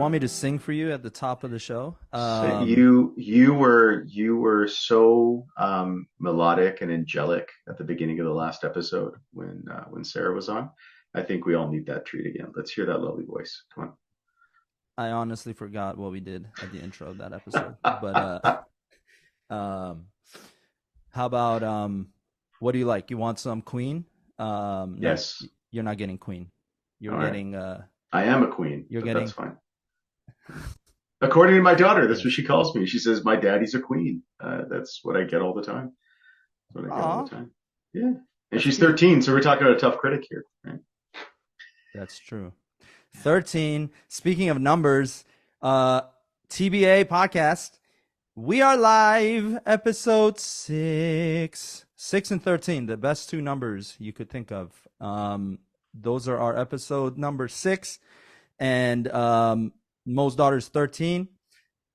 want me to sing for you at the top of the show? So you were so melodic and angelic at the beginning of the last episode when Sarah was on. I think we all need that treat again. Let's hear that lovely voice. Come I honestly forgot what we did at the intro of that episode. But on. um, how about what do you like? You want some Queen? No, Yes. you're not getting Queen. You're All right. getting I am a queen, you're but that's getting fine. According to my daughter, that's what yes. she calls me. She says my daddy's a queen. That's what I get all the time. That's what I get all the Aw, time. Yeah. And that's she's cute. 13, so we're talking about a tough critic here, right? That's true. 13. Speaking of numbers, uh, TBA podcast. We are live, episode 6. 6 and 13, the best two numbers you could think of. Those are our episode number 6. And Mo's daughter's 13.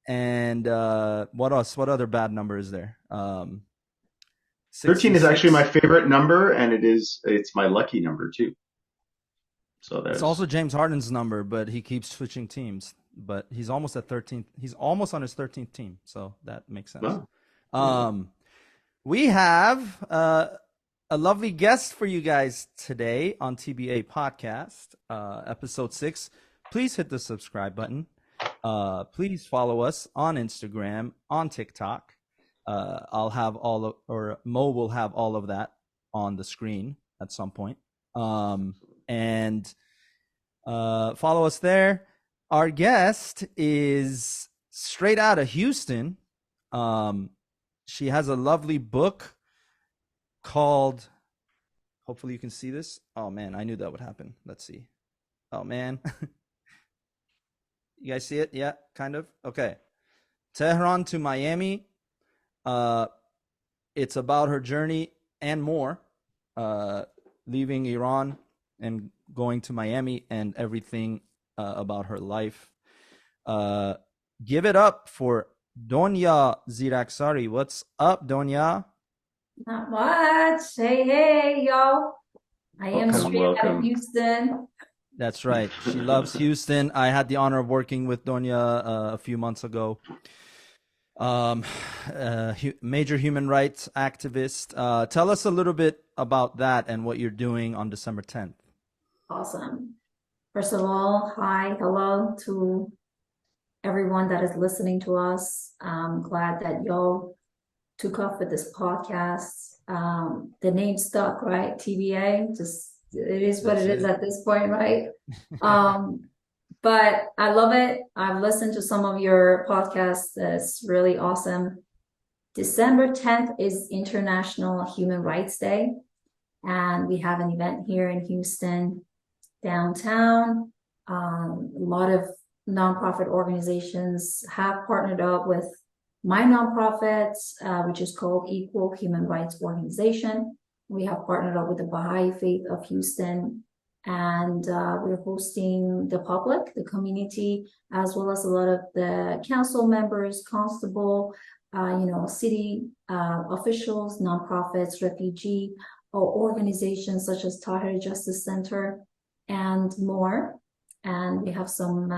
And what else? What other bad number is there? 13 is actually my 66. favorite number, and it's my lucky number too. So It's there's also James Harden's number, but he keeps switching teams. But he's almost at 13th. He's almost on his 13th team, so that makes sense. well, there you go. Um, we have a lovely guest for you guys today on TBA Podcast, episode 6. Please hit the subscribe button. Please follow us on Instagram, on TikTok. I'll have or Mo will have all of that on the screen at some point. And follow us there. Our guest is straight out of Houston. She has a lovely book called, hopefully you can see this. Oh man, I knew that would happen. Let's see. Oh man. You guys see it? Yeah, kind of. Okay. Tehran to Miami. Uh, it's about her journey and more. Leaving Iran and going to Miami and everything about her life. Give it up for Donya Ziraksari. What's up, Donya? Not much. Hey, hey, y'all. I am Welcome, straight out of welcome. Houston. That's right. She loves Houston. I had the honor of working with Donya a few months ago. Major human rights activist. Tell us a little bit about that and what you're doing on December 10th. Awesome. First of all, hi, hello to everyone that is listening to us. I'm glad that y'all took off with this podcast. The name stuck, right? TBA, just it is what That's it is it. at this point, right? But I love it. I've listened to some of your podcasts. That's really awesome. December 10th is International Human Rights Day, and we have an event here in Houston, downtown. A lot of nonprofit organizations have partnered up with my nonprofit, which is called Equal Human Rights Organization. We have partnered up with the Baha'i Faith of Houston, and we're hosting the public, the community, as well as a lot of the council members, constable, city officials, nonprofits, refugee organizations such as Tahrir Justice Center, and more. And we have some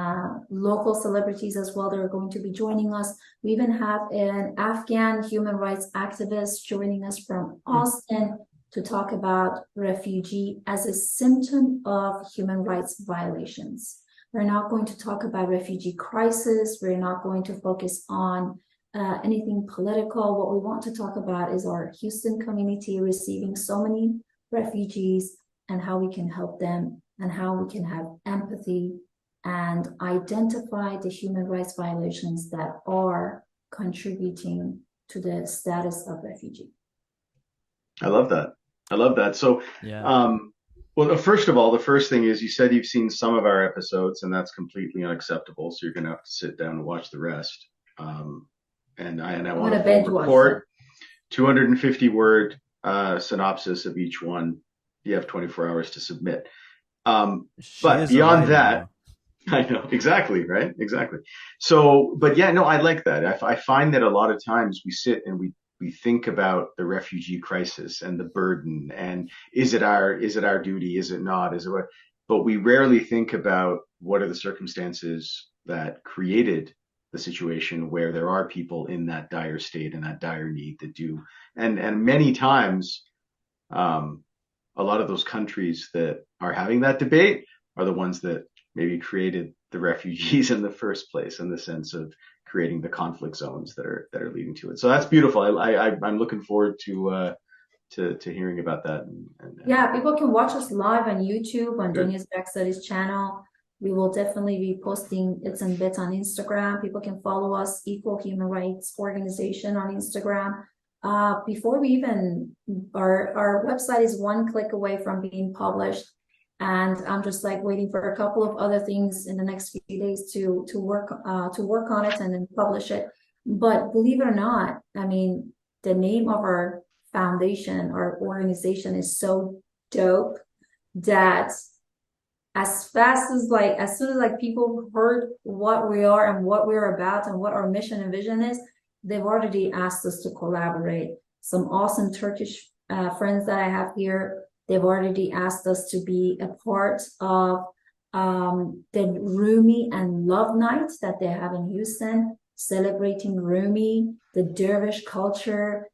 local celebrities as well that are going to be joining us. We even have an Afghan human rights activist joining us from Austin to talk about refugee as a symptom of human rights violations. We're not going to talk about refugee crisis. We're not going to focus on anything political. What we want to talk about is our Houston community receiving so many refugees and how we can help them and how we can have empathy and identify the human rights violations that are contributing to the status of refugee. I love that. I love that. So, Yeah. well, first of all, the first thing is you said you've seen some of our episodes, and that's completely unacceptable. So you're going to have to sit down and watch the rest. And I I'm want gonna a full binge watch them. report, 250 word synopsis of each one. You have 24 hours to submit. She But is a beyond writer, that, Mo. I know exactly, right? Exactly. So, but yeah, no, I like that. I find that a lot of times we sit and we think about the refugee crisis and the burden, and is it our duty? Is it not? Is it what? But we rarely think about what are the circumstances that created the situation where there are people in that dire state and that dire need that do, and many times, a lot of those countries that are having that debate are the ones that maybe created the refugees in the first place, in the sense of creating the conflict zones that are leading to it. So that's beautiful. I'm looking forward to hearing about that. Yeah, people can watch us live on YouTube on Good. Donya's Back Studies channel. We will definitely be posting bits and bits on Instagram. People can follow us, Equal Human Rights Organization on Instagram. Before we even, our website is one click away from being published. And I'm just like waiting for a couple of other things in the next few days to work on it and then publish it. But believe it or not, I mean, the name of our foundation or organization is so dope that as soon as like people heard what we are and what we're about and what our mission and vision is, they've already asked us to collaborate. Some awesome Turkish friends that I have here, they've already asked us to be a part of the Rumi and Love Night that they have in Houston, celebrating Rumi, the dervish culture,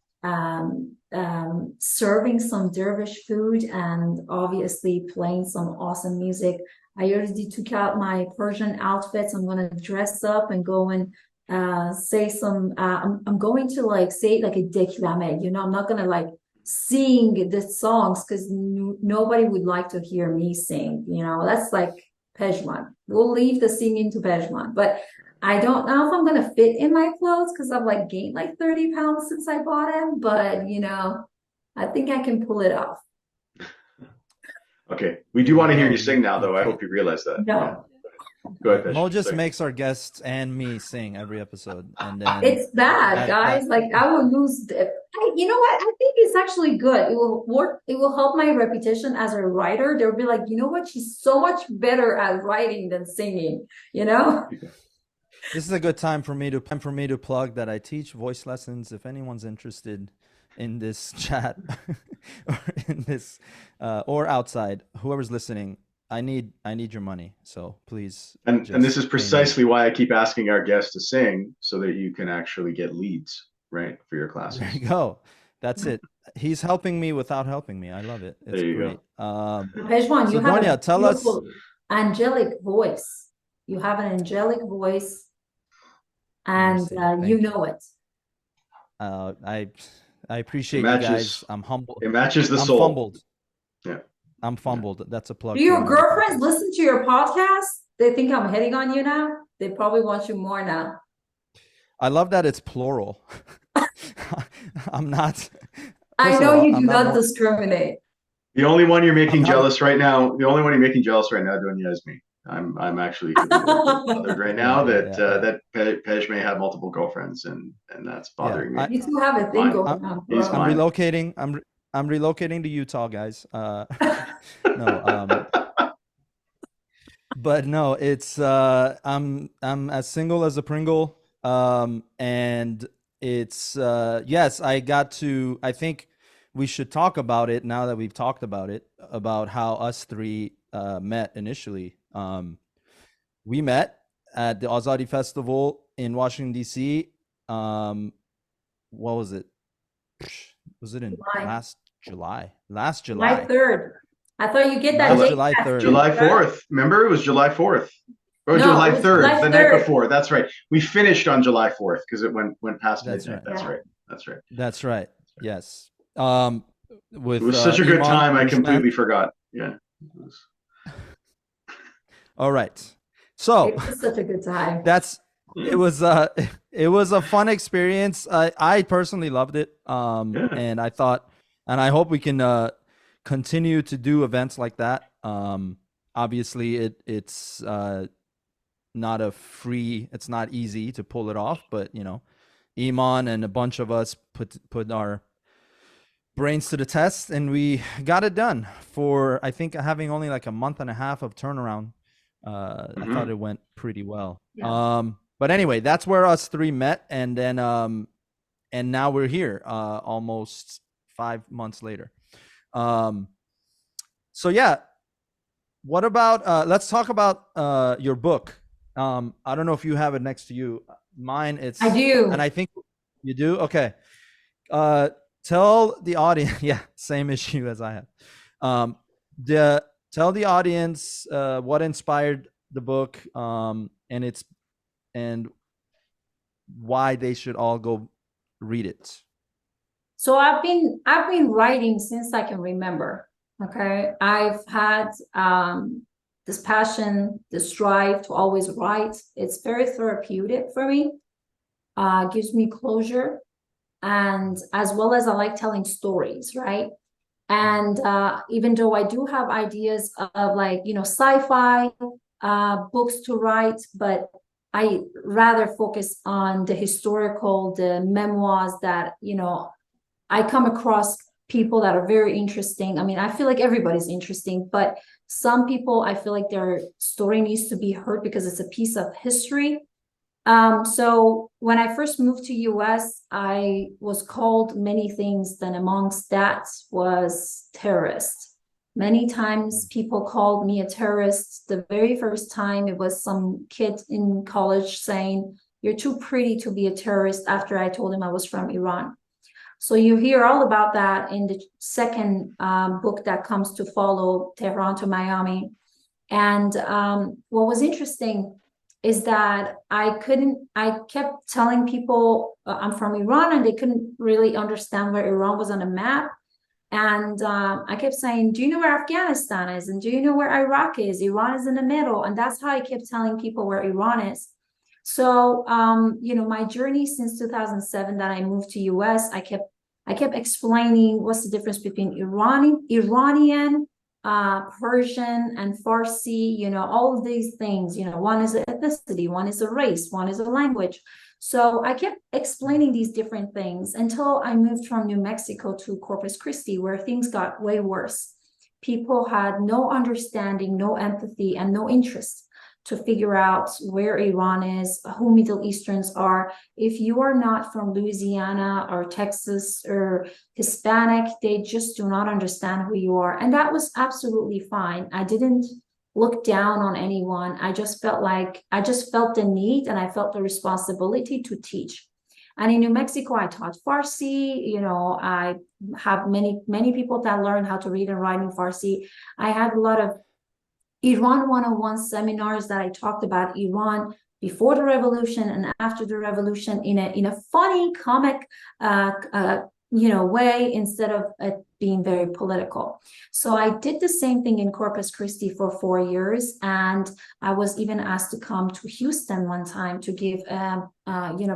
serving some dervish food, and obviously playing some awesome music. I already took out my Persian outfits. I'm gonna dress up and go and say some. I'm going to like say like a declame. You know, I'm not gonna like sing the songs because nobody would like to hear me sing. You know, that's like Pejman. We'll leave the singing to Pejman, but I don't know if I'm gonna fit in my clothes because I've like gained like 30 pounds since I bought them, but you know, I think I can pull it off. Okay, we do want to hear you sing now, though. I hope you realize that. No. Yeah. Go ahead, Pesh. Mo just Sorry. makes our guests and me sing every episode, and then It's bad, guys. Like I will lose. You know what? I think it's actually good. It will work. It will help my reputation as a writer. They'll be like, you know what? She's so much better at writing than singing. You know. This is a good time for me to plug that I teach voice lessons. If anyone's interested in this chat or in this or outside, whoever's listening, I need your money. So please. And this is precisely why I keep asking our guests to sing, so that you can actually get leads, right, for your classes. There you go. That's it. He's helping me without helping me. I love it. It's there you great. Pejman, so you have Donya, a tell us. Angelic voice. You have an angelic voice, and you know it. I appreciate you guys. I'm humble. It matches the soul. I'm fumbled. Yeah. I'm fumbled. That's a plug. Do your girlfriends listen to your podcast? They think I'm hitting on you now? They probably want you more now. I love that it's plural. I'm not. I know you do not discriminate. The only one you're making jealous right now, Donya, is me. I'm actually bothered right now that Pej may have multiple girlfriends, and that's bothering me. You two have a thing going on. I'm relocating. I'm relocating to Utah, guys. No, but no, it's I'm as single as a Pringle. And it's yes, I think we should talk about it now that we've talked about it, about how us three met initially. We met at the Azadi Festival in Washington, D.C. What was it? Was it in last July? July 3rd. I thought you get that date. July 3rd. July 4th. Remember, it was July 4th. Or no, July 3rd, the night before. That's right. We finished on July 4th because it went past midnight. That's right. That's right. Yes. It was such a good time. I completely forgot. Yeah. All right. So it was such a good time. It was a fun experience. I personally loved it. And I thought, and I hope we can continue to do events like that. Obviously it's it's not easy to pull it off, but you know, Iman and a bunch of us put our brains to the test, and we got it done for, I think, having only like a month and a half of turnaround. I thought it went pretty well. Yeah. But anyway, that's where us three met, and then and now we're here almost 5 months later. So yeah, what about let's talk about your book. I don't know if you have it next to you. Mine, I and do. I think you do. Okay. Uh, tell the audience. Yeah, same issue as I have. Um, the Tell the audience what inspired the book, and why they should all go read it. So I've been writing since I can remember. Okay. I've had this passion, this drive to always write. It's very therapeutic for me. Gives me closure, and as well as I like telling stories, right? And even though I do have ideas of, like, sci-fi books to write, but I rather focus on the historical, the memoirs that, I come across people that are very interesting. I mean, I feel like everybody's interesting, but some people, I feel like their story needs to be heard because it's a piece of history. So when I first moved to US, I was called many things. Then amongst that was terrorist. Many times people called me a terrorist. The very first time it was some kid in college saying, "You're too pretty to be a terrorist," after I told him I was from Iran. So you hear all about that in the second book that comes to follow, Tehran to Miami. And what was interesting is that I kept telling people I'm from Iran, and they couldn't really understand where Iran was on a map. And I kept saying, "Do you know where Afghanistan is? And do you know where Iraq is? Iran is in the middle." And that's how I kept telling people where Iran is. So, my journey since 2007 that I moved to US, I kept explaining what's the difference between Iranian, Persian, and Farsi, all of these things. One is an ethnicity, one is a race, one is a language. So I kept explaining these different things until I moved from New Mexico to Corpus Christi, where things got way worse. People had no understanding, no empathy, and no interest to figure out where Iran is, who Middle Easterns are. If you are not from Louisiana or Texas or Hispanic, they just do not understand who you are. And that was absolutely fine. I didn't look down on anyone. I just felt the need, and I felt the responsibility to teach. And in New Mexico, I taught Farsi. I have many people that learn how to read and write in Farsi. I had a lot of Iran 101 seminars that I talked about Iran before the revolution and after the revolution in a funny, comic way, instead of it being very political. So I did the same thing in Corpus Christi for 4 years, and I was even asked to come to Houston one time to give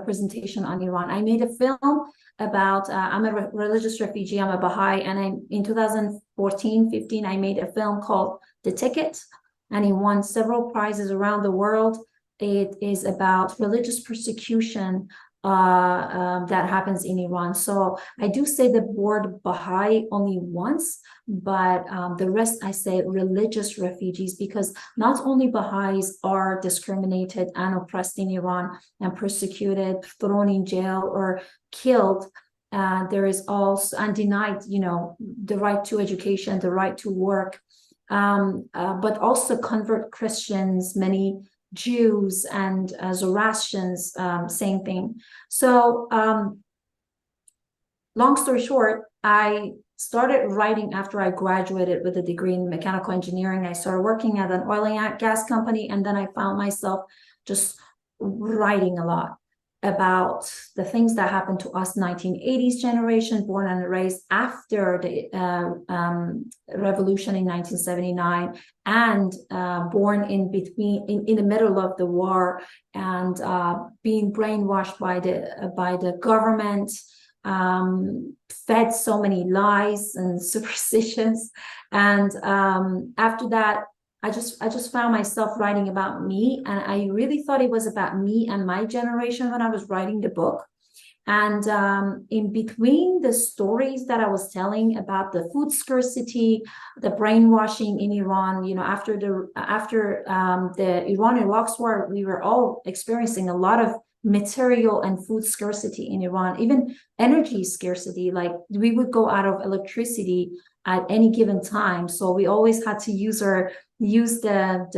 presentation on Iran. I made a film about I'm a religious refugee, I'm a Baha'i, and in 2014-15 I made a film called The Ticket, and he won several prizes around the world. It is about religious persecution that happens in Iran. So I do say the word Baha'i only once, but the rest I say religious refugees, because not only Baha'is are discriminated and oppressed in Iran and persecuted, thrown in jail, or killed. There is also, and denied, the right to education, the right to work, but also convert Christians, many Jews, and Zoroastrians, same thing. So long story short, I started writing after I graduated with a degree in mechanical engineering. I started working at an oil and gas company, and then I found myself just writing a lot about the things that happened to us 1980s generation, born and raised after the revolution in 1979, and born in the middle of the war, and being brainwashed by the government, fed so many lies and superstitions. And after that, I just found myself writing about me, and I really thought it was about me and my generation when I was writing the book. And in between the stories that I was telling about the food scarcity, the brainwashing in Iran, after the Iran-Iraq war, we were all experiencing a lot of material and food scarcity in Iran, even energy scarcity. Like, we would go out of electricity at any given time, so we always had to use our use the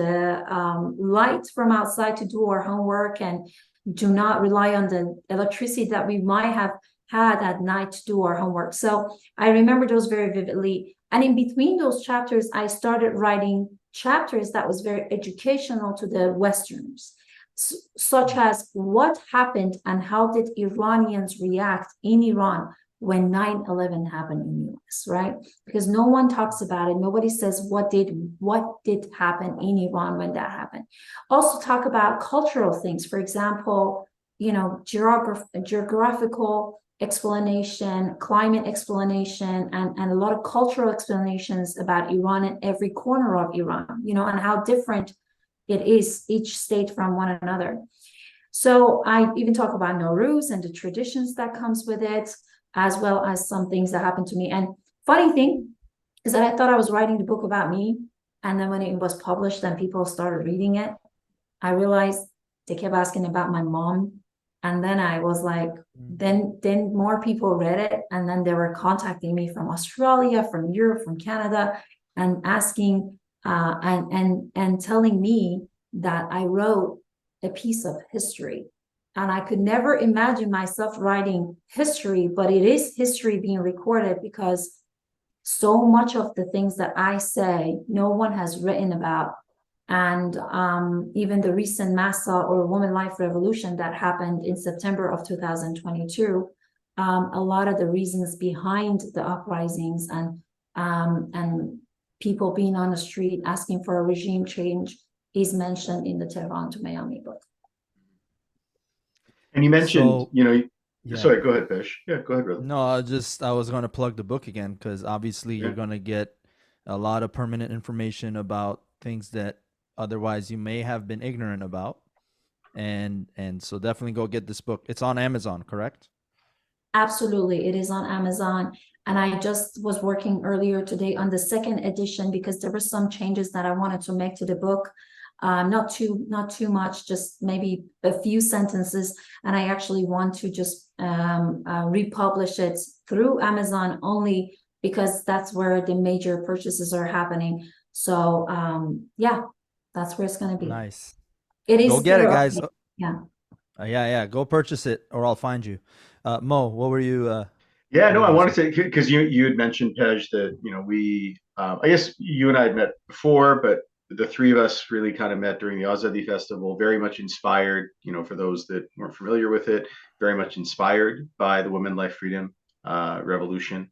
light from outside to do our homework, and do not rely on the electricity that we might have had at night to do our homework. So I remember those very vividly. And in between those chapters, I started writing chapters that was very educational to the Westerners, such as what happened and how did Iranians react in Iran when 9/11 happened in the US, right? Because no one talks about it. Nobody says what did happen in Iran when that happened. Also talk about cultural things. For example, geographical explanation, climate explanation, and a lot of cultural explanations about Iran and every corner of Iran, and how different it is each state from one another. So I even talk about Nowruz and the traditions that comes with it, as well as some things that happened to me. And funny thing is that I thought I was writing the book about me, and then when it was published and people started reading it, I realized they kept asking about my mom. And then I was like, then more people read it, and then they were contacting me from Australia, from Europe, from Canada, and asking and telling me that I wrote a piece of history. And I could never imagine myself writing history, but it is history being recorded, because so much of the things that I say, no one has written about. And even the recent Massa or Woman Life Revolution that happened in September of 2022, a lot of the reasons behind the uprisings and people being on the street asking for a regime change is mentioned in the Tehran to Miami book. And you mentioned, So, yeah. sorry, go ahead, Fish. Yeah, go ahead, brother. No, I was going to plug the book again, because obviously you're going to get a lot of permanent information about things that otherwise you may have been ignorant about. And so definitely go get this book. It's on Amazon, correct? Absolutely, it is on Amazon. And I just was working earlier today on the second edition, because there were some changes that I wanted to make to the book. Not too much, just maybe a few sentences. And I actually want to just republish it through Amazon only, because that's where the major purchases are happening. So yeah, that's where it's going to be. Nice. It is Go get it, guys. Yeah. Yeah. Go purchase it, or I'll find you. Mo, what were you? Yeah, no, I wanted to say, because you had mentioned, Pej, that we I guess you and I had met before, but the three of us really kind of met during the Azadi Festival, very much inspired, for those that weren't familiar with it, very much inspired by the Women, Life, Freedom revolution.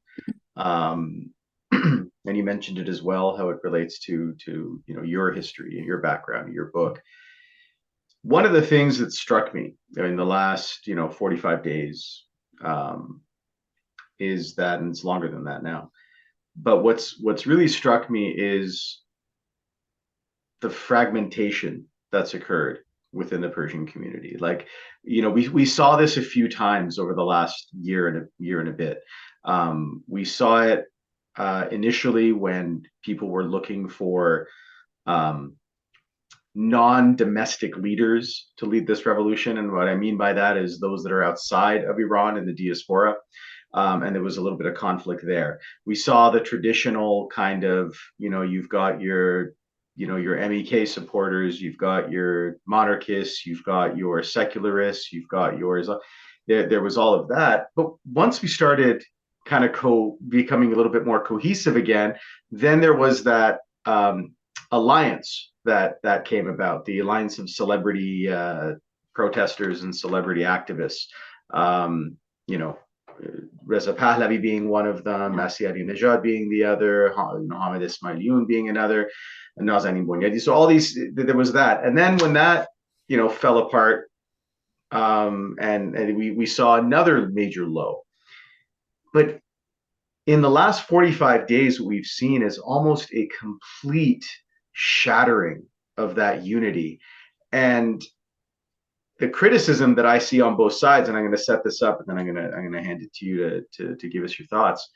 And you mentioned it as well, how it relates to your history and your background, your book. One of the things that struck me in the last 45 days is that, and it's longer than that now, but what's really struck me is the fragmentation that's occurred within the Persian community. Like, we saw this a few times over the last year and a bit. We saw it initially when people were looking for non-domestic leaders to lead this revolution. And what I mean by that is those that are outside of Iran in the diaspora. And there was a little bit of conflict there. We saw the traditional kind of, you've got your MEK supporters, you've got your monarchists, you've got your secularists, you've got yours. There was all of that. But once we started kind of becoming a little bit more cohesive again, then there was that alliance that came about, the alliance of celebrity protesters and celebrity activists. Reza Pahlavi being one of them, Masih Ahmadinejad being the other, Mohammed Ismailion being another, and Nazanin Boniadi. So all these, there was that. And then when that, fell apart, and we saw another major low. But in the last 45 days, what we've seen is almost a complete shattering of that unity. And the criticism that I see on both sides, and I'm going to set this up, and then I'm going to hand it to you to give us your thoughts,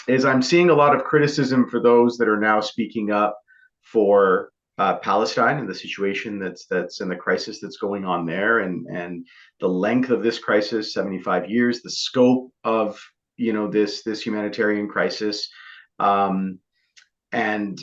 is I'm seeing a lot of criticism for those that are now speaking up for Palestine and the situation that's in the crisis that's going on there, and the length of this crisis, 75 years, the scope of this humanitarian crisis, and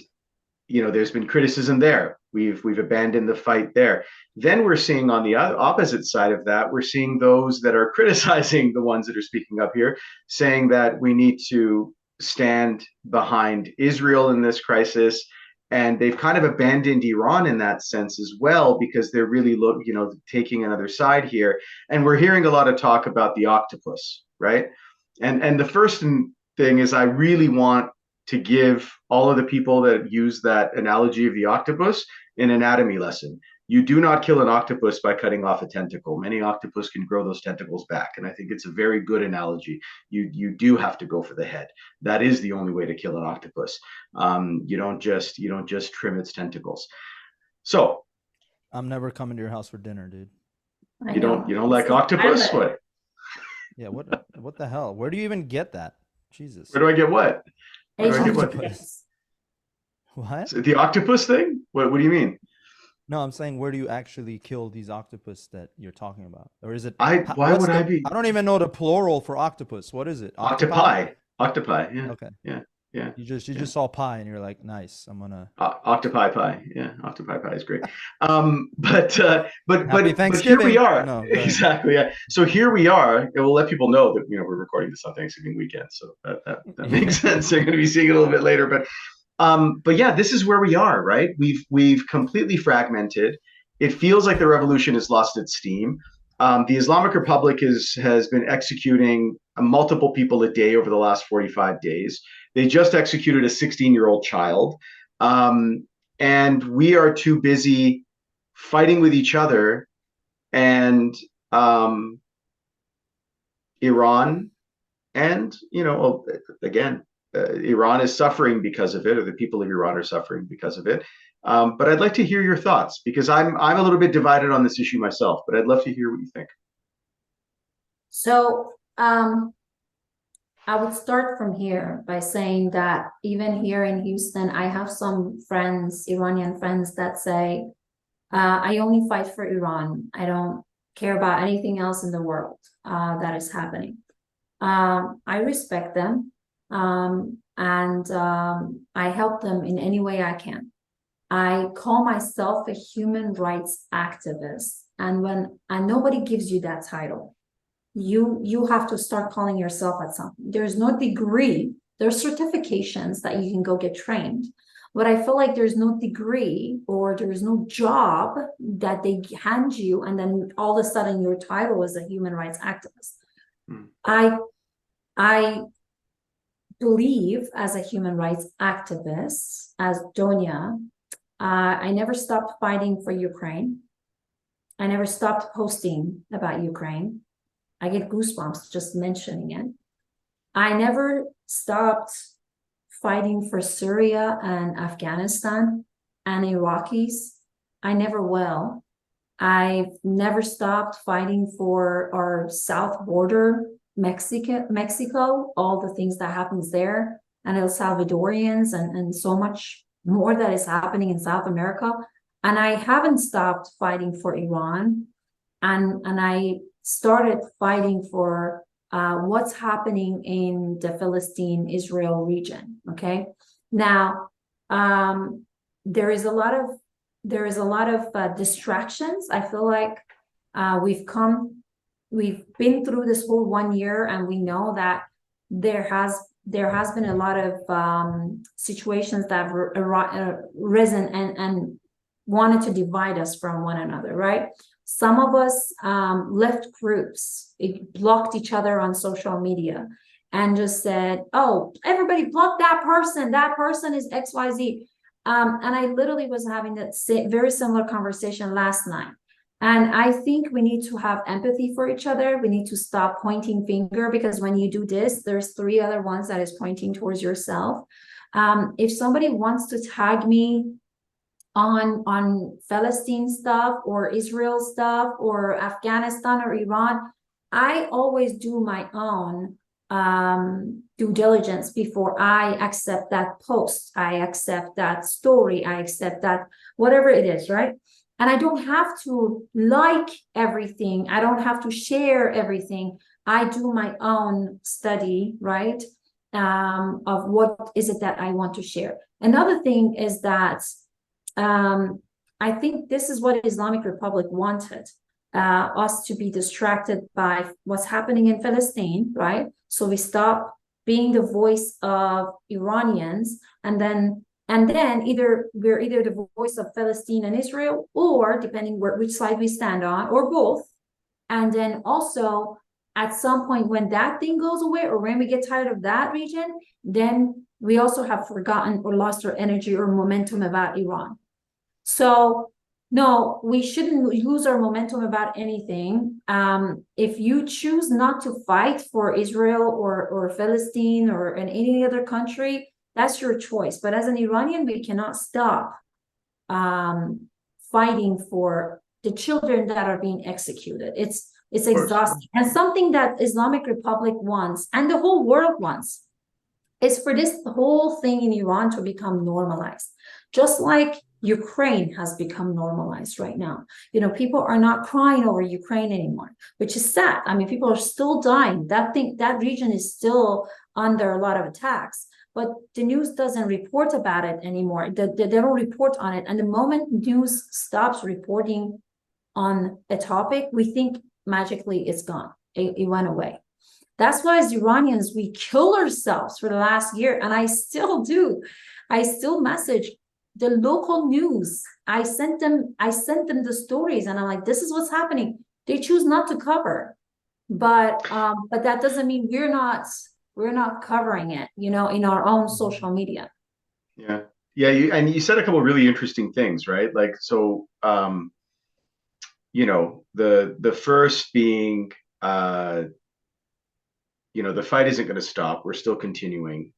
there's been criticism there. We've abandoned the fight there. Then we're seeing on the opposite side of that, we're seeing those that are criticizing the ones that are speaking up here, saying that we need to stand behind Israel in this crisis. And they've kind of abandoned Iran in that sense as well, because they're really taking another side here. And we're hearing a lot of talk about the octopus, right? And the first thing is, I really want to give all of the people that use that analogy of the octopus an anatomy lesson. You do not kill an octopus by cutting off a tentacle. Many octopus can grow those tentacles back, and I think it's a very good analogy. You do have to go for the head. That is the only way to kill an octopus. You don't just trim its tentacles. So I'm never coming to your house for dinner, dude. You don't like octopus? What? Yeah, what the hell? Where do you even get that? Jesus. Where do I get what? Where do I get what? What? The octopus thing? What do you mean? No, I'm saying, where do you actually kill these octopus that you're talking about? Or is it why would I be? I don't even know the plural for octopus. What is it? Octopi. Octopi, yeah. Okay. Yeah. Yeah. You just saw pie and you're like, nice. I'm gonna octopi pie. Yeah, octopi pie is great. But here we are. No, exactly. Yeah. So here we are, and we'll let people know that we're recording this on Thanksgiving weekend. So that makes sense. They're going to be seeing it a little bit later, but yeah, this is where we are, right? We've completely fragmented. It feels like the revolution has lost its steam. The Islamic Republic has been executing multiple people a day over the last 45 days. They just executed a 16-year-old child. And we are too busy fighting with each other. And Iran, and, again, Iran is suffering because of it, or the people of Iran are suffering because of it. But I'd like to hear your thoughts, because I'm a little bit divided on this issue myself, but I'd love to hear what you think. So I would start from here by saying that even here in Houston, I have some friends, Iranian friends, that say, I only fight for Iran. I don't care about anything else in the world that is happening. I respect them, and I help them in any way I can. I call myself a human rights activist, and nobody gives you that title. You have to start calling yourself at something. There's no degree. There's certifications that you can go get trained, but I feel like there's no degree or there's no job that they hand you, and then all of a sudden your title is a human rights activist. I believe, as a human rights activist, as Donya, I never stopped fighting for Ukraine. I never stopped posting about Ukraine. I get goosebumps just mentioning it. I never stopped fighting for Syria and Afghanistan and Iraqis. I never will. I've never stopped fighting for our south border, Mexico, all the things that happens there, and El Salvadorians, and so much more that is happening in South America. And I haven't stopped fighting for Iran. And I started fighting for what's happening in the Philistine-Israel region. Okay, now there is a lot of distractions. I feel like we've been through this whole 1 year, and we know that there has been a lot of situations that have risen and wanted to divide us from one another, right? Some of us left groups, blocked each other on social media, and just said, oh, everybody block that person is XYZ. And I literally was having that very similar conversation last night. And I think we need to have empathy for each other. We need to stop pointing finger, because when you do this, there's 3 other ones that is pointing towards yourself. If somebody wants to tag me on Palestine stuff or Israel stuff or Afghanistan or Iran, I always do my own due diligence before I accept that post, I accept that story, I accept that whatever it is, right? And I don't have to like everything. I don't have to share everything. I do my own study, right? Of what is it that I want to share. Another thing is that I think this is what Islamic Republic wanted, us to be distracted by what's happening in Palestine, right? So we stop being the voice of Iranians, and then we're either the voice of Palestine and Israel, or depending which side we stand on, or both. And then also at some point when that thing goes away, or when we get tired of that region, then we also have forgotten or lost our energy or momentum about Iran. So no, we shouldn't lose our momentum about anything. If you choose not to fight for Israel or Palestine or in any other country, that's your choice. But as an Iranian, we cannot stop fighting for the children that are being executed. It's exhausting. And something that Islamic Republic wants and the whole world wants is for this whole thing in Iran to become normalized. Just like Ukraine has become normalized right now. You know, people are not crying over Ukraine anymore, which is sad. I mean, people are still dying. That region is still under a lot of attacks, but the news doesn't report about it anymore. They don't report on it. And the moment news stops reporting on a topic, we think magically it's gone. It went away. That's why as Iranians, we kill ourselves for the last year. And I still do. I still message the local news. I sent them the stories, and I'm like, this is what's happening. They choose not to cover. But that doesn't mean we're not covering it, you know, in our own social media. Yeah. Yeah, you said a couple of really interesting things, right? Like, so you know, the first being you know, the fight isn't going to stop. We're still continuing.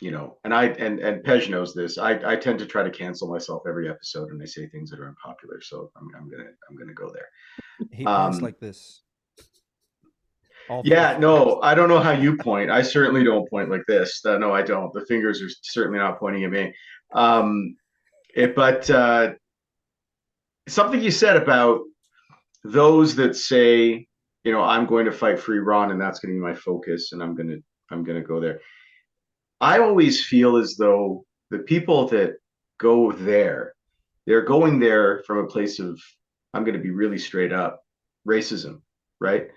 You know, and Pej knows this. I tend to try to cancel myself every episode, and I say things that are unpopular. So I'm gonna go there. He points like this. Yeah, no, I don't know how you point. I certainly don't point like this. No, I don't. The fingers are certainly not pointing at me. But something you said about those that say, you know, I'm going to fight for Iran, and that's going to be my focus, and I'm gonna go there. I always feel as though the people that go there, they're going there from a place of, I'm going to be really straight up, racism, right?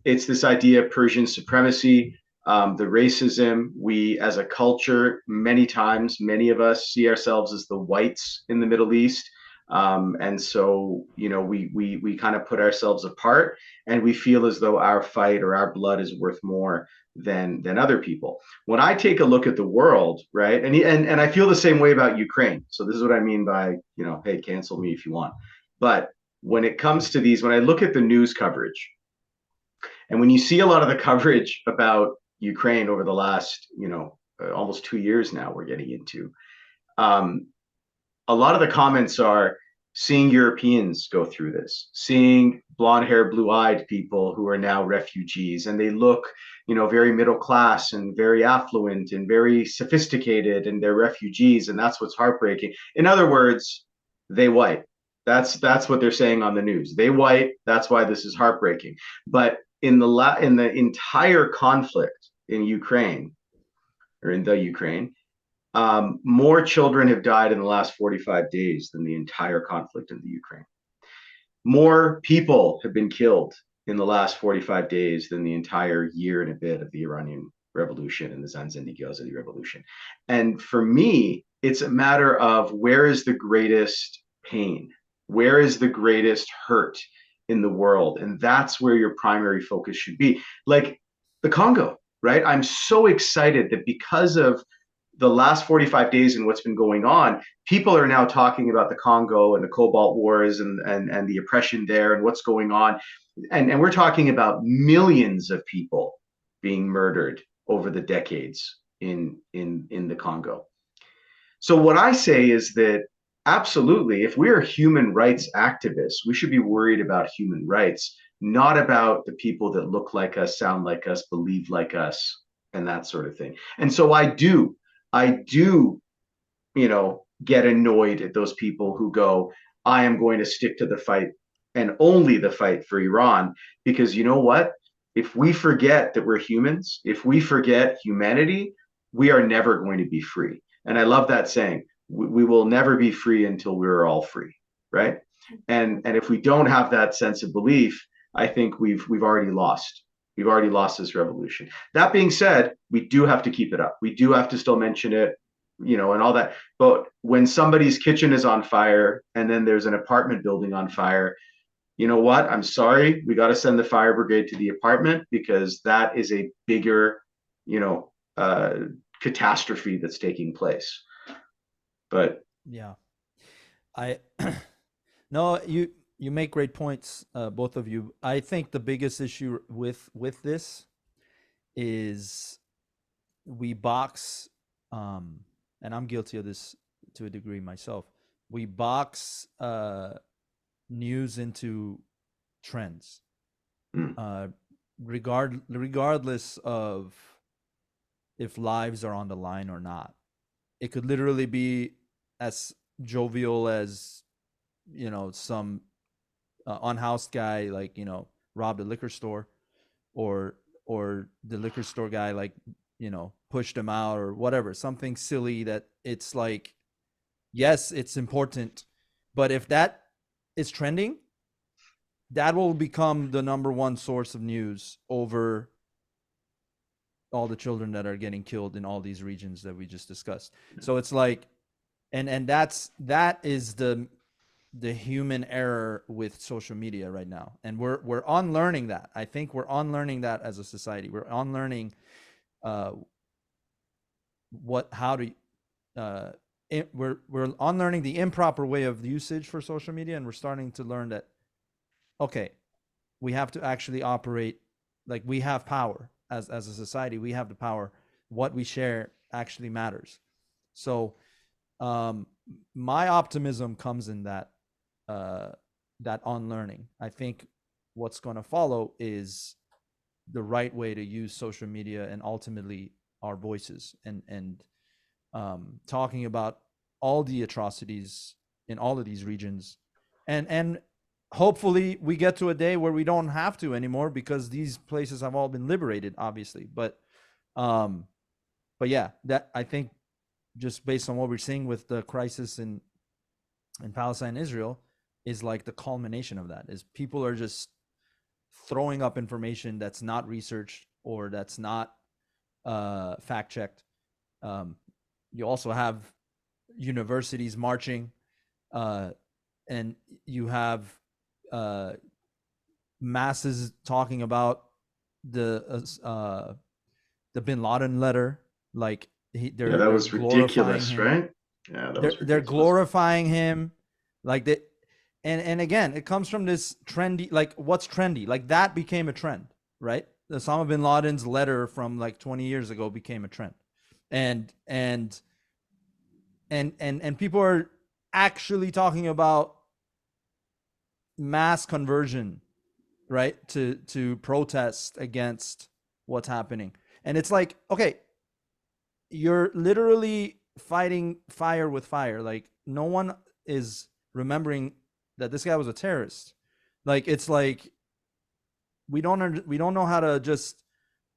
It's this idea of Persian supremacy, the racism. We, as a culture, many times, many of us see ourselves as the whites in the Middle East. And so, you know, we kind of put ourselves apart, and we feel as though our fight or our blood is worth more than other people. When I take a look at the world, right, and I feel the same way about Ukraine. So this is what I mean by, you know, hey, cancel me if you want. But when it comes to these, when I look at the news coverage, and when you see a lot of the coverage about Ukraine over the last, you know, almost 2 years now, we're getting into, a lot of the comments are seeing Europeans go through this, seeing blonde hair, blue eyed people who are now refugees, and they look, you know, very middle class and very affluent and very sophisticated, and they're refugees, and that's what's heartbreaking. In other words, they white. That's what they're saying on the news. They white. That's why this is heartbreaking. But in the entire conflict in Ukraine, or in the Ukraine, more children have died in the last 45 days than the entire conflict in the Ukraine. More people have been killed in the last 45 days than the entire year and a bit of the Iranian Revolution and the Zanzendigi Revolution. And for me, it's a matter of where is the greatest pain? Where is the greatest hurt in the world? And that's where your primary focus should be. Like the Congo, right? I'm so excited that because of the last 45 days and what's been going on, people are now talking about the Congo and the Cobalt Wars and the oppression there and what's going on. And we're talking about millions of people being murdered over the decades in the Congo. So what I say is that absolutely, if we're human rights activists, we should be worried about human rights, not about the people that look like us, sound like us, believe like us, and that sort of thing. And so I do, you know, get annoyed at those people who go, I am going to stick to the fight and only the fight for Iran, because you know what? If we forget that we're humans, if we forget humanity, we are never going to be free. And I love that saying. We will never be free until we're all free, right? And if we don't have that sense of belief, I think we've already lost. We've already lost this revolution. That being said, we do have to keep it up. We do have to still mention it, you know, and all that. But when somebody's kitchen is on fire and then there's an apartment building on fire, you know what? I'm sorry. We got to send the fire brigade to the apartment because that is a bigger, you know, catastrophe that's taking place. But Yeah, I no, you make great points, both of you. I think the biggest issue with this is we box, and I'm guilty of this to a degree myself. We box news into trends, regardless of if lives are on the line or not. It could literally be as jovial as, you know, some unhoused guy, like, you know, robbed a liquor store, or the liquor store guy, like, you know, pushed him out or whatever, something silly that it's like, yes, it's important, but if that is trending, that will become the number one source of news over all the children that are getting killed in all these regions that we just discussed. So it's like, and that is the human error with social media right now, and we're unlearning that. I think we're unlearning that as a society. We're unlearning we're unlearning the improper way of usage for social media, and we're starting to learn that, okay, we have to actually operate like we have power as a society. We have the power. What we share actually matters. So my optimism comes in that unlearning. I think what's going to follow is the right way to use social media and ultimately our voices, and talking about all the atrocities in all of these regions, and hopefully we get to a day where we don't have to anymore, because these places have all been liberated, obviously. But yeah, that, I think, just based on what we're seeing with the crisis in Palestine and Israel, is like the culmination of that. Is people are just throwing up information that's not researched or that's not fact checked. You also have universities marching, and you have masses talking about the Bin Laden letter, like that was ridiculous, right? Yeah, that was ridiculous. They're glorifying him, like that. And again, it comes from this trendy, like, what's trendy? Like, that became a trend, right? Osama bin Laden's letter from like 20 years ago became a trend. And people are actually talking about mass conversion, right? To protest against what's happening. And it's like, okay, you're literally fighting fire with fire. Like, no one is remembering that this guy was a terrorist. Like, it's like we don't know how to just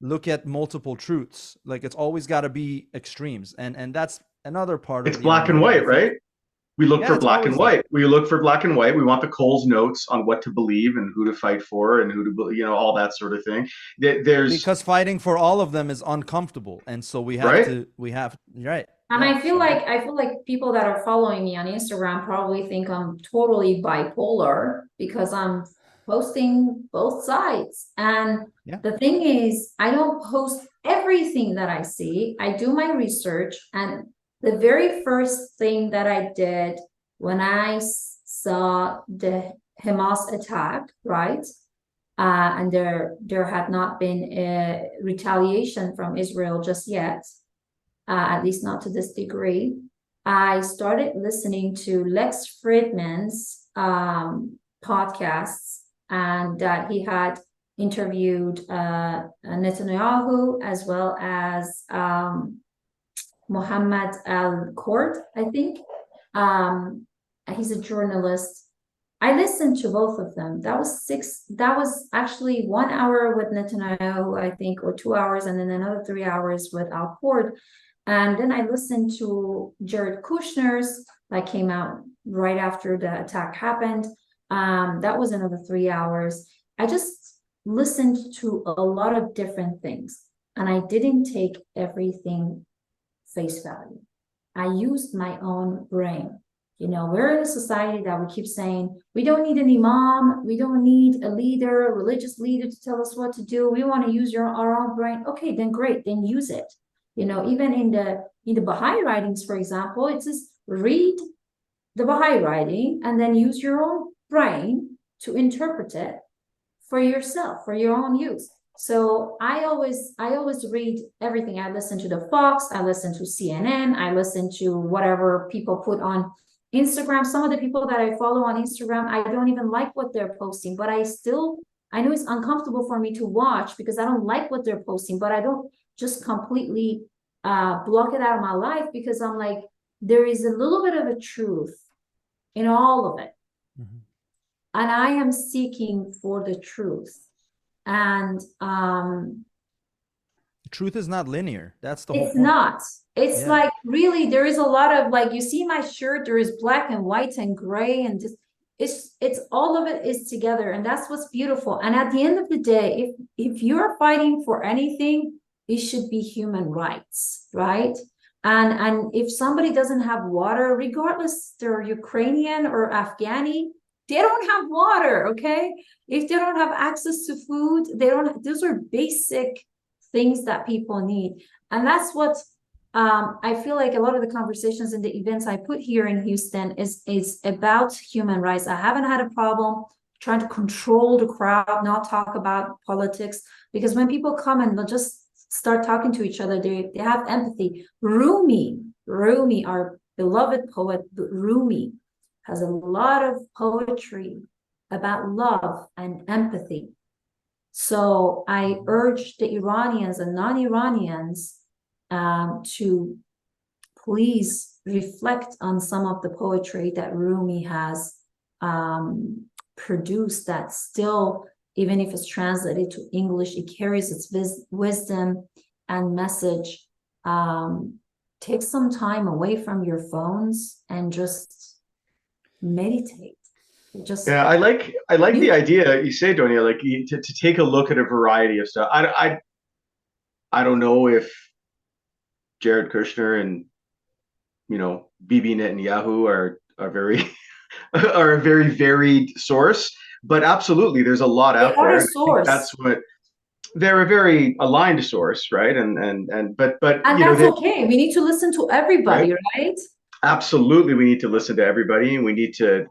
look at multiple truths. Like, it's always got to be extremes, and that's another part of it's black and white, right? We look for black and white. We look for black and white. We want the Coles notes on what to believe and who to fight for and who to, you know, all that sort of thing. Because fighting for all of them is uncomfortable, and so we have right? to. We have right. And yeah, I feel like people that are following me on Instagram probably think I'm totally bipolar because I'm posting both sides. And the thing is, I don't post everything that I see. I do my research, and the very first thing that I did when I saw the Hamas attack, right? And there had not been a retaliation from Israel just yet, at least not to this degree. I started listening to Lex Fridman's podcasts, and that he had interviewed Netanyahu as well as Mohammed Al-Kurd, I think. He's a journalist. I listened to both of them. That was actually 1 hour with Netanyahu, I think, or 2 hours, and then another 3 hours with Al-Kurd. And then I listened to Jared Kushner's that came out right after the attack happened. That was another 3 hours. I just listened to a lot of different things, and I didn't take everything face value. I used my own brain. We're in a society that we keep saying, we don't need an imam, we don't need a leader, a religious leader to tell us what to do. We want to use our own brain. Okay, then great, then use it. Even in the Baha'i writings, for example, it says read the Baha'i writing and then use your own brain to interpret it for yourself, for your own use. So I always read everything. I listen to the Fox, I listen to CNN, I listen to whatever people put on Instagram. Some of the people that I follow on Instagram, I don't even like what they're posting, but I know it's uncomfortable for me to watch because I don't like what they're posting, but I don't just completely block it out of my life, because I'm like, there is a little bit of a truth in all of it. Mm-hmm. And I am seeking for the truth. And truth is not linear. That's the whole point. It's not. It's like, really, there is a lot of, like, you see my shirt, there is black and white and gray, and just it's all of it is together, and that's what's beautiful. And at the end of the day, if you're fighting for anything, it should be human rights, right? And if somebody doesn't have water, regardless they're Ukrainian or Afghani, they don't have water, okay? If they don't have access to food, those are basic things that people need. And that's what I feel like a lot of the conversations in the events I put here in Houston is about human rights. I haven't had a problem trying to control the crowd, not talk about politics, because when people come and they'll just start talking to each other, they have empathy. Rumi, our beloved poet, Rumi, has a lot of poetry about love and empathy. So I urge the Iranians and non-Iranians to please reflect on some of the poetry that Rumi has produced, that still, even if it's translated to English, it carries its wisdom and message. Take some time away from your phones and just meditate. I like the idea you say, Donya, like to take a look at a variety of stuff. I don't know if Jared Kushner and Bibi Netanyahu are very are a very varied source, but absolutely there's a lot out there. A source. That's what they're a very aligned source, right? But that's okay. We need to listen to everybody, right? Absolutely, we need to listen to everybody, and we need to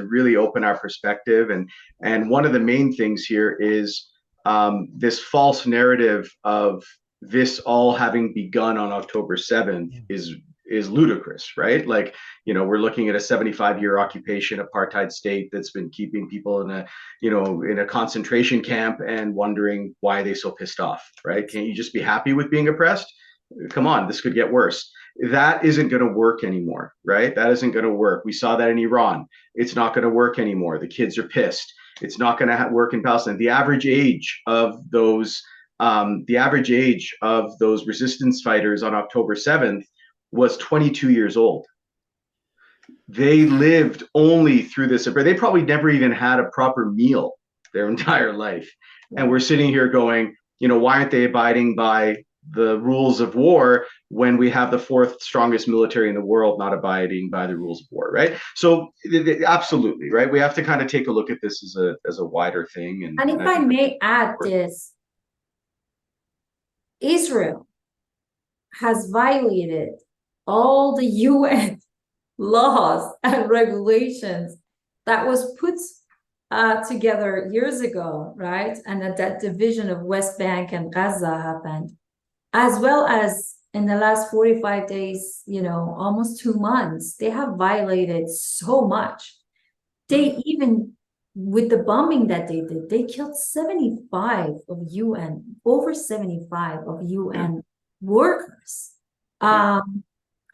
really open our perspective. And one of the main things here is this false narrative of this all having begun on October 7th is ludicrous, right? Like, we're looking at a 75-year occupation apartheid state that's been keeping people in a concentration camp and wondering why are they so pissed off, right? Can't you just be happy with being oppressed? Come on, this could get worse. That isn't going to work anymore, right? That isn't going to work. We saw that in Iran. It's not going to work anymore. The kids are pissed. It's not going to work in Palestine. The average age of those resistance fighters on October 7th was 22 years old. They lived only through this. They probably never even had a proper meal their entire life. And we're sitting here going, why aren't they abiding by the rules of war when we have the fourth strongest military in the world not abiding by the rules of war, right? So absolutely, right? We have to kind of take a look at this as a wider thing. And if I may add this, Israel has violated all the UN laws and regulations that was put together years ago, right? And that division of West Bank and Gaza happened, as well as in the last 45 days, almost 2 months, they have violated so much. They even, with the bombing that they did, they killed over 75 of UN workers.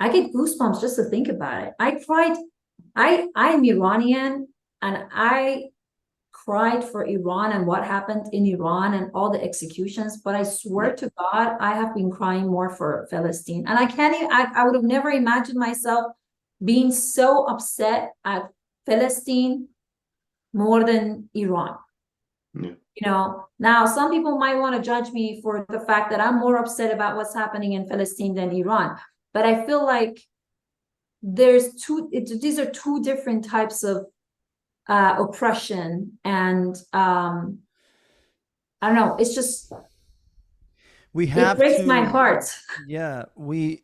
I get goosebumps just to think about it. I'm Iranian, and I cried for Iran and what happened in Iran and all the executions, but I swear to God, I have been crying more for Palestine. And I can't even, I would have never imagined myself being so upset at Palestine more than Iran. Yeah. You know, now some people might want to judge me for the fact that I'm more upset about what's happening in Palestine than Iran. But I feel like these are two different types of oppression, and I don't know, it's just, We it have breaks to, my heart. yeah, we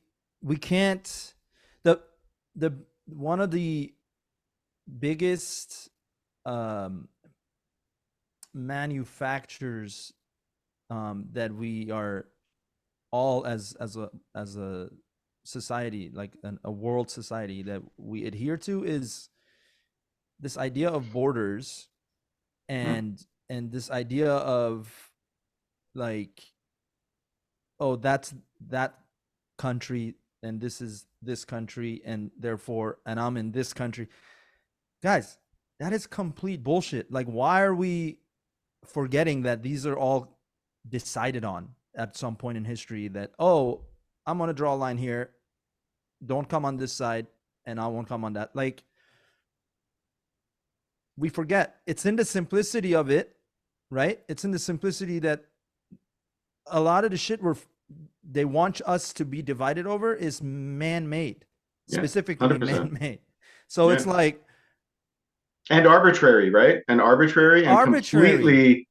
can't, the one of the biggest manufacturers that we are all as a society, like a world society, that we adhere to is this idea of borders, and this idea of like, oh, that's that country and this is this country, and therefore, and I'm in this country. Guys, that is complete bullshit. Like, why are we forgetting that these are all decided on at some point in history, that, oh, I'm going to draw a line here. Don't come on this side and I won't come on that. Like, we forget. It's in the simplicity of it, right? It's in the simplicity that a lot of the shit they want us to be divided over is man-made, specifically 100%. man-made. So it's like, and arbitrary, right? And arbitrary and completely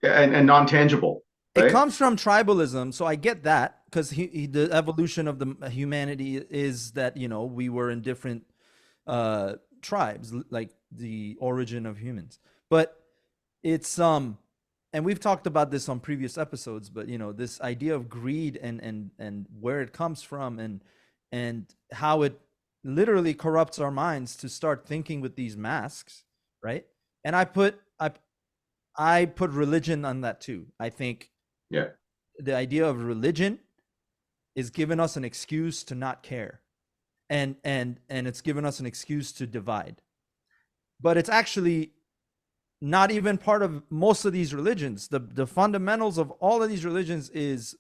and non-tangible. Right? It comes from tribalism, so I get that, because the evolution of the humanity is that, you know, we were in different tribes, like the origin of humans. But it's and we've talked about this on previous episodes, but, you know, this idea of greed and where it comes from, and how it literally corrupts our minds to start thinking with these masks, right? And I put religion on that too. I think the idea of religion is giving us an excuse to not care, and it's given us an excuse to divide. But it's actually not even part of most of these religions. The fundamentals of all of these religions is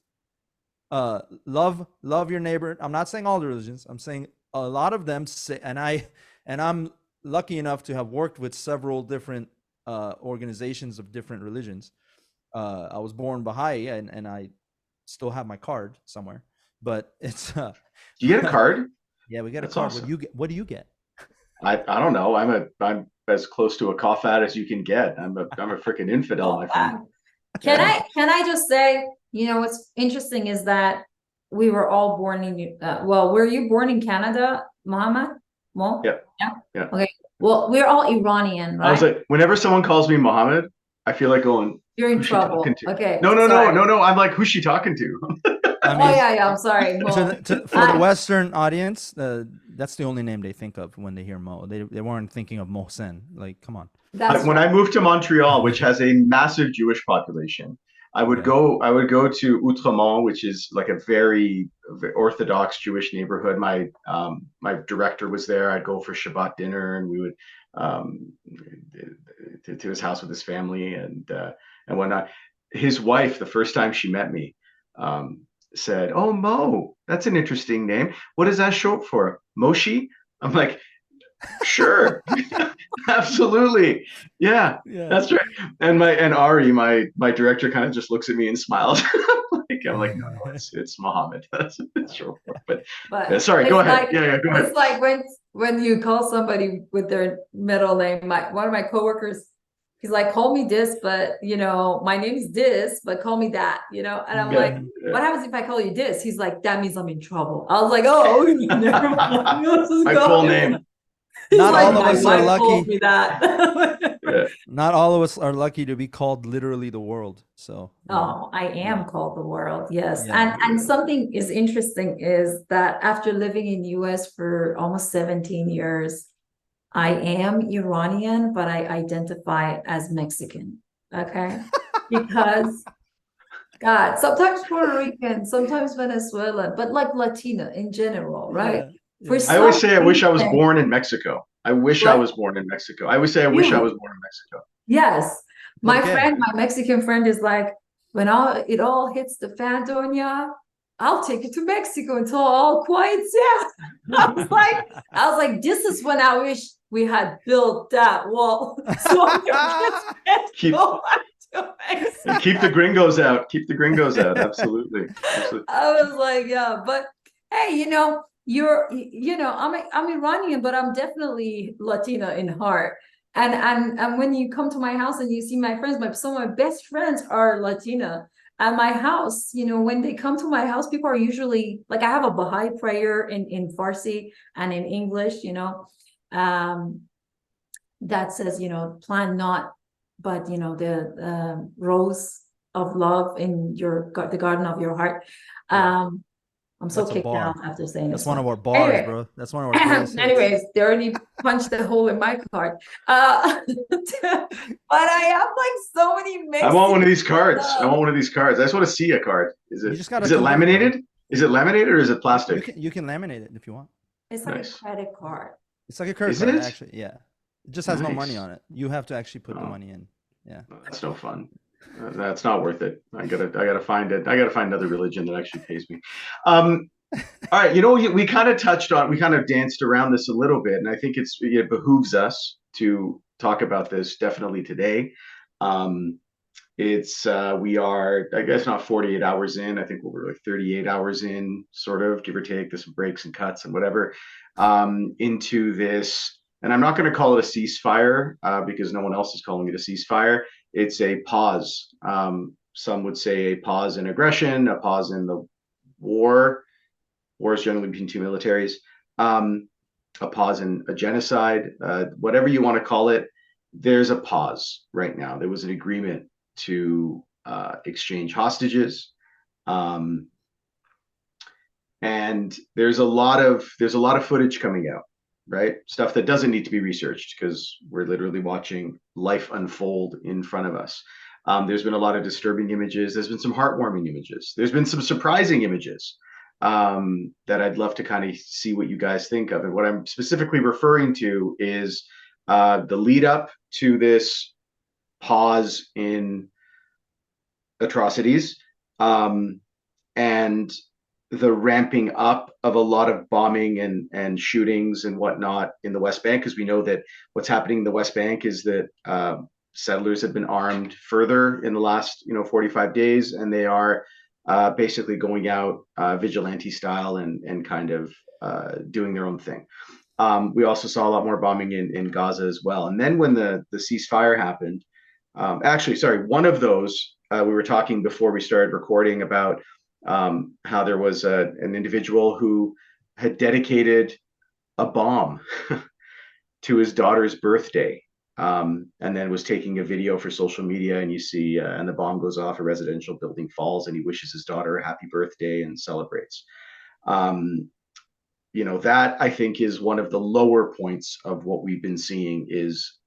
love your neighbor. I'm not saying all the religions. I'm saying a lot of them say, and I'm lucky enough to have worked with several different organizations of different religions. I was born Baha'i, and I still have my card somewhere. But it's do you get a card? Yeah, we get a card. Awesome. What do you get? I don't know. I'm as close to a Kafat as you can get. I'm a freaking infidel, my friend. Can I just say, you know, what's interesting is that we were all born in were you born in Canada, Mohammed? Mo? Yeah. Okay. Well, we're all Iranian, right? I was like, whenever someone calls me Mohammed, I feel like going, you're in trouble. Okay. No. I'm like, who's she talking to? I mean, I'm sorry. For the Western audience, that's the only name they think of when they hear Mo. They weren't thinking of Mohsen. Like, come on. When I moved to Montreal, which has a massive Jewish population, I would go to Outremont, which is like a very Orthodox Jewish neighborhood. My director was there. I'd go for Shabbat dinner, and we would to his house with his family and whatnot. His wife, the first time she met me, said, "Oh, Mo, that's an interesting name. What is that short for? Moshe?" I'm like, "Sure." Absolutely. Yeah, that's right. And Ari, my director, kind of just looks at me and smiles. I'm like, no, it's Mohammed. That's short for. But sorry, go ahead. Go ahead. It's like when you call somebody with their middle name. One of my coworkers, he's like, call me this, but, you know, my name is this, but call me that, you know? And I'm like, what happens if I call you this? He's like, that means I'm in trouble. I was like, oh, never mind. My full name. Not all of us are lucky. Not all of us are lucky to be called literally the world. So I am called the world. Yes. And something is interesting is that after living in US for almost 17 years, I am Iranian, but I identify as Mexican. Okay. Because God, sometimes Puerto Rican, sometimes Venezuelan, but like Latina in general, right? I always say I wish I was born in Mexico. I wish I was born in Mexico. I always say I wish I was born in Mexico. Yes. My Okay. friend, my Mexican friend is like, when it all hits the fan, Donya, I'll take you to Mexico until all quiets down. I was like, this is when I wish we had built that wall. So your kids can Keep go back to Mexico. keep the gringos out. Keep the gringos out. Absolutely. Absolutely. I was like, yeah, but hey, I'm Iranian, but I'm definitely Latina in heart. And when you come to my house and you see my friends, some of my best friends are Latina. At my house, when they come to my house, people are usually like, I have a Baha'i prayer in Farsi and in English, um, that says, plant not, but the rose of love in the garden of your heart. I'm so That's a kicked out bar. after saying That's this one one. of our bars, Anyway, bro. That's one of our greatest hits. anyways, they already punched a hole in my card. But I have like so many I want one Mexican of these cards. I stuff. want one of these cards. I just want to see a card. You just gotta Is it come in, bro. laminated? Is it laminated or is it You plastic? can laminate it if you want. It's like a Nice. credit card. It's like a credit Is card, it? actually. Yeah. It just has no money Nice. on it. You have to actually put the Oh, money in. Yeah. that's no fun. That's not worth it. I gotta find it. I gotta find another religion that actually pays me. Um, all right, we we kind of danced around this a little bit, and I think it behooves us to talk about this definitely today. Um, we are, I guess, not 48 hours in. I think we're like 38 hours in, sort of, give or take. There's some breaks and cuts and whatever, into this. And I'm not going to call it a ceasefire because no one else is calling it a ceasefire. It's a pause. Some would say a pause in aggression, a pause in the war. War is generally between two militaries. A pause in a genocide, whatever you want to call it. There's a pause right now. There was an agreement to exchange hostages, um, and there's a lot of footage coming out, right? Stuff that doesn't need to be researched because we're literally watching life unfold in front of us. There's been a lot of disturbing images. There's been some heartwarming images. There's been some surprising images that I'd love to kind of see what you guys think of. And what I'm specifically referring to is the lead up to this pause in atrocities, and the ramping up of a lot of bombing and shootings and whatnot in the West Bank, because we know that what's happening in the West Bank is that settlers have been armed further in the last 45 days, and they are basically going out vigilante style and kind of doing their own thing. We also saw a lot more bombing in Gaza as well. And then when the ceasefire happened, actually, sorry, one of those we were talking before we started recording about how there was an individual who had dedicated a bomb to his daughter's birthday, and then was taking a video for social media. And you see, and the bomb goes off, a residential building falls, and he wishes his daughter a happy birthday and celebrates. That I think is one of the lower points of what we've been seeing is,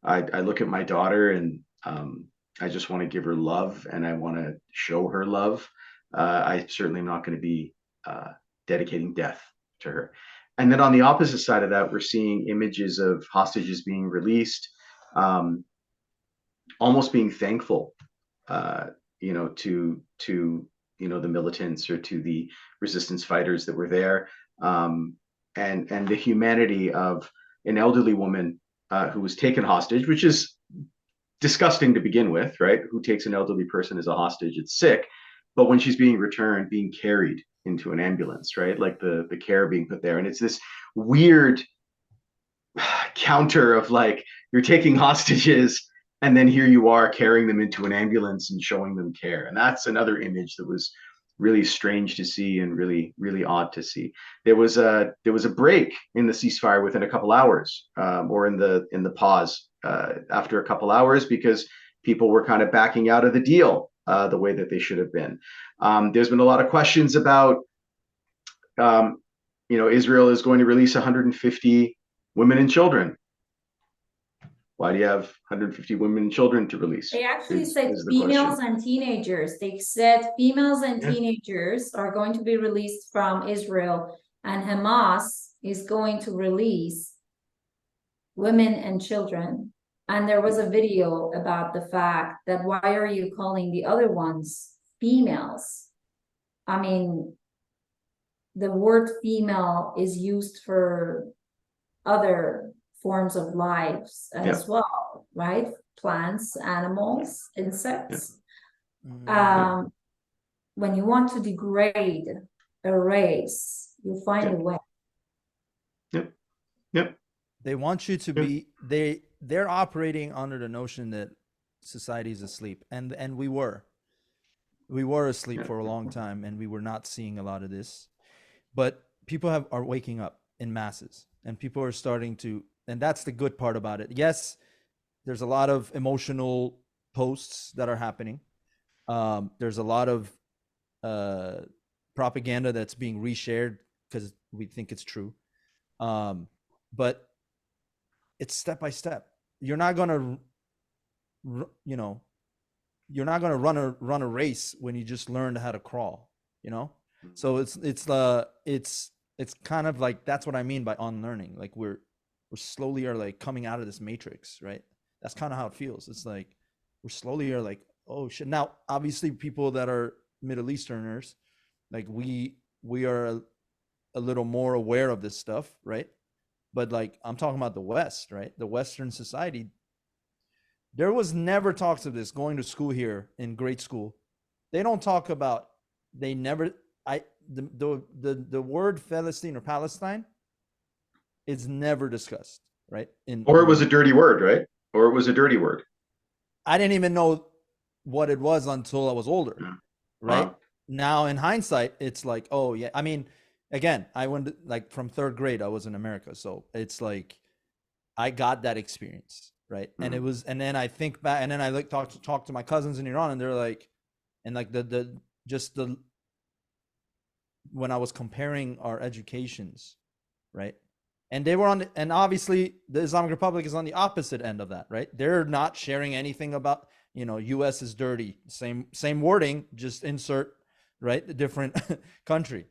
I look at my daughter and I just want to give her love and I want to show her love. I certainly am not going to be dedicating death to her. And then on the opposite side of that, we're seeing images of hostages being released, almost being thankful, to the militants or to the resistance fighters that were there, and the humanity of an elderly woman who was taken hostage, which is disgusting to begin with, right? Who takes an elderly person as a hostage? It's sick. But when she's being returned, being carried into an ambulance, right? Like the care being put there. And it's this weird counter of like, you're taking hostages and then here you are carrying them into an ambulance and showing them care. And that's another image that was really strange to see and really, really odd to see. There was a break in the ceasefire within a couple hours, or in the pause after a couple hours, because people were kind of backing out of the deal the way that they should have been. There's been a lot of questions about, Israel is going to release 150 women and children. Why do you have 150 women and children to release? They actually said is the females question. and teenagers. They said females and teenagers are going to be released from Israel, and Hamas is going to release women and children. And there was a video about the fact that why are you calling the other ones females? I mean, the word female is used for other forms of lives as well, right? Plants, animals, insects. When you want to degrade a race, you find a way. They want you to be they're operating under the notion that society is asleep, and we were asleep for a long time, and we were not seeing a lot of this, but people are waking up in masses, and people are starting to, and that's the good part about it. Yes, there's a lot of emotional posts that are happening. There's a lot of propaganda that's being reshared because we think it's true, but it's step by step. You're not gonna, you're not gonna run a race when you just learned how to crawl. So it's kind of like, that's what I mean by unlearning. Like we're slowly are like coming out of this matrix, right? That's kind of how it feels. It's like we're slowly are like, oh shit. Now, obviously, people that are Middle Easterners, like we are a little more aware of this stuff, right? But like I'm talking about the West, right? The Western society, there was never talks of this. Going to school here in grade school, they don't talk about. They never. The word Palestine or Palestine is never discussed, right? Or it was a dirty word, right? Or it was a dirty word. I didn't even know what it was until I was older, right? Wow. Now in hindsight, it's like, oh yeah. I mean, again, I went like from third grade, I was in America, so it's like I got that experience, right? And it was, and then I think back, and then I like talk to my cousins in Iran, and they're like, and like when I was comparing our educations, right? And they were and obviously the Islamic Republic is on the opposite end of that, right? They're not sharing anything about, US is dirty, same wording, just insert, right? A different country.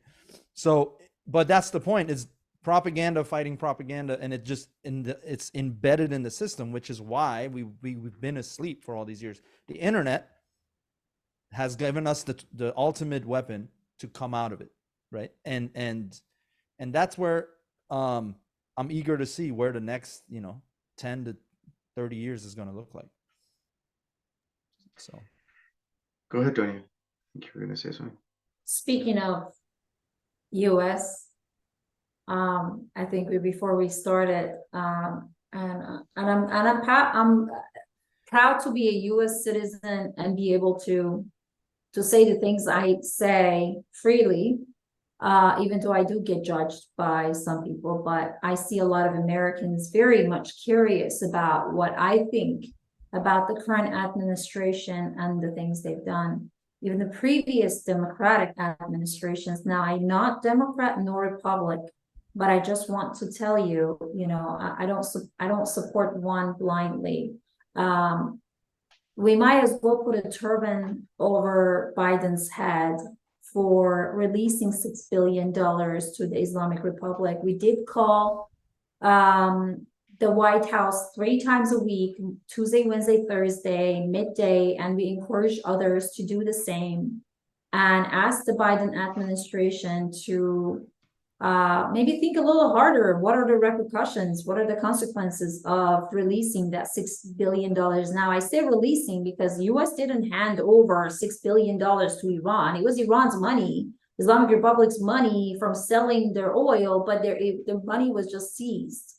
So, but that's the point, is propaganda fighting propaganda, and it's embedded in the system, which is why we've been asleep for all these years. The internet has given us the ultimate weapon to come out of it, right? And that's where I'm eager to see where the next 10 to 30 years is going to look like. So go ahead, Donya. I think you were going to say something. Speaking of US, I think before we started, and I'm proud to be a US citizen and be able to say the things I say freely, even though I do get judged by some people. But I see a lot of Americans very much curious about what I think about the current administration and the things they've done. Even the previous Democratic administrations. Now, I'm not Democrat nor Republican, but I just want to tell you, I don't support one blindly. We might as well put a turban over Biden's head for releasing $6 billion to the Islamic Republic. We did call the White House 3 times a week, Tuesday, Wednesday, Thursday, midday, and we encourage others to do the same and ask the Biden administration to maybe think a little harder. What are the repercussions? What are the consequences of releasing that $6 billion? Now, I say releasing because the U.S. didn't hand over $6 billion to Iran. It was Iran's money, Islamic Republic's money from selling their oil, but the money was just seized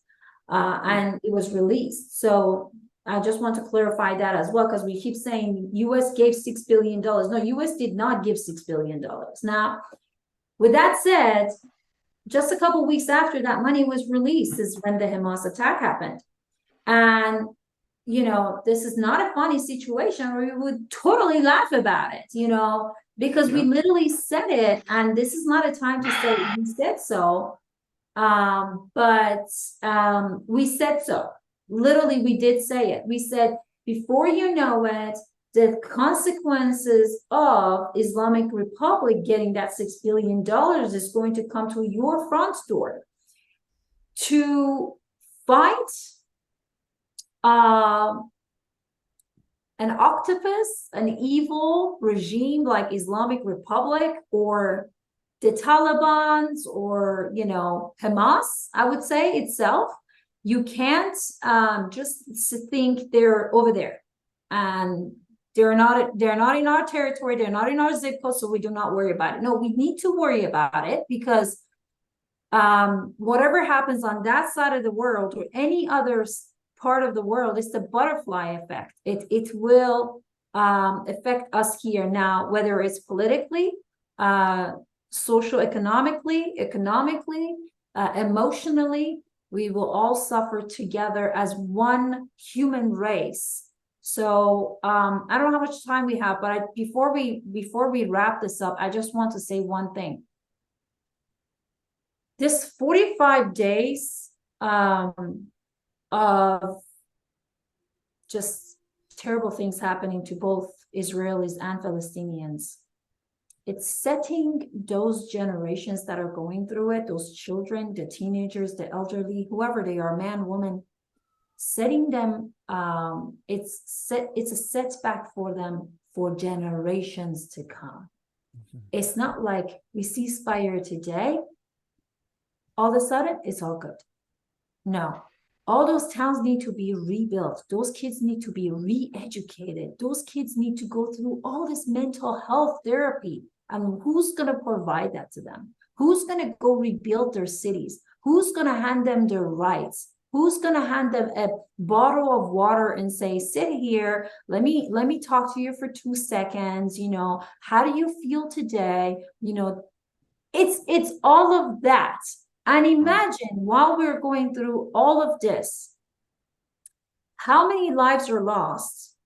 and it was released. So I just want to clarify that as well, because we keep saying U.S. gave $6 billion. No, U.S. did not give $6 billion. Now, with that said, just a couple of weeks after that money was released is when the Hamas attack happened. And, this is not a funny situation, or we would totally laugh about it, because we literally said it. And this is not a time to say we said so. But we said so. Literally, we did say it. We said, before you know it, the consequences of Islamic Republic getting that $6 billion is going to come to your front door. To fight um, an octopus, an evil regime like Islamic Republic or the Taliban's or, you know, Hamas, I would say itself, you can't just think they're over there and they're not in our territory, they're not in our zip code, so we do not worry about it. No, we need to worry about it because whatever happens on that side of the world or any other part of the world is the butterfly effect. It will affect us here now, whether it's politically, social economically, emotionally. We will all suffer together as one human race. So I don't know how much time we have, but before we wrap this up, I just want to say one thing. This 45 days of just terrible things happening to both Israelis and Palestinians, it's setting those generations that are going through it, those children, the teenagers, the elderly, whoever they are, man, woman, setting them, it's a setback for them for generations to come. It's not like we ceasefire today, all of a sudden it's all good. No, all those towns need to be rebuilt. Those kids need to be re-educated. Those kids need to go through all this mental health therapy. And who's going to provide that to them? Who's going to go rebuild their cities? Who's going to hand them their rights? Who's going to hand them a bottle of water and say, sit here, let me talk to you for 2 seconds, you know, how do you feel today? You know, it's all of that. And imagine while we're going through all of this, how many lives are lost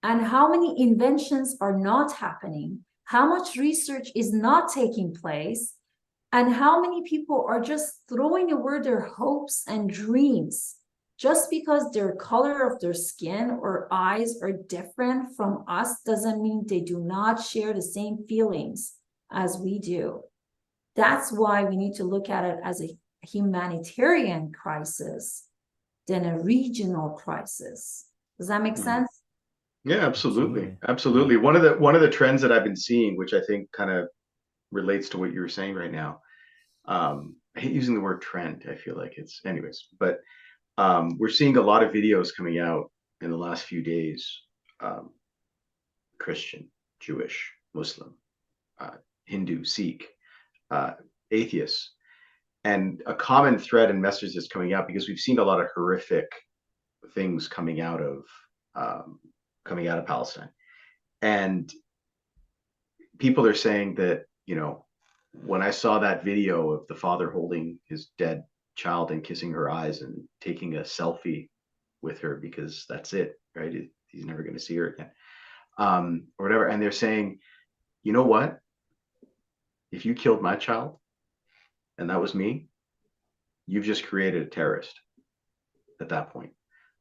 and how many inventions are not happening, how much research is not taking place, and how many people are just throwing away their hopes and dreams just because their color of their skin or eyes are different from us doesn't mean they do not share the same feelings as we do. That's why we need to look at it as a humanitarian crisis than a regional crisis. Does that make sense? Yeah, absolutely. One of the trends that I've been seeing, which I think kind of relates to what you were saying right now. I hate using the word trend. I feel like it's anyways, but we're seeing a lot of videos coming out in the last few days. Christian, Jewish, Muslim, Hindu, Sikh, atheists, and a common thread and message that's coming out because we've seen a lot of horrific things coming out of Palestine, and people are saying that, you know, when I saw that video of the father holding his dead child and kissing her eyes and taking a selfie with her because that's it, right? He's never going to see her again, or whatever. And they're saying, you know what? If you killed my child and that was me, you've just created a terrorist at that point,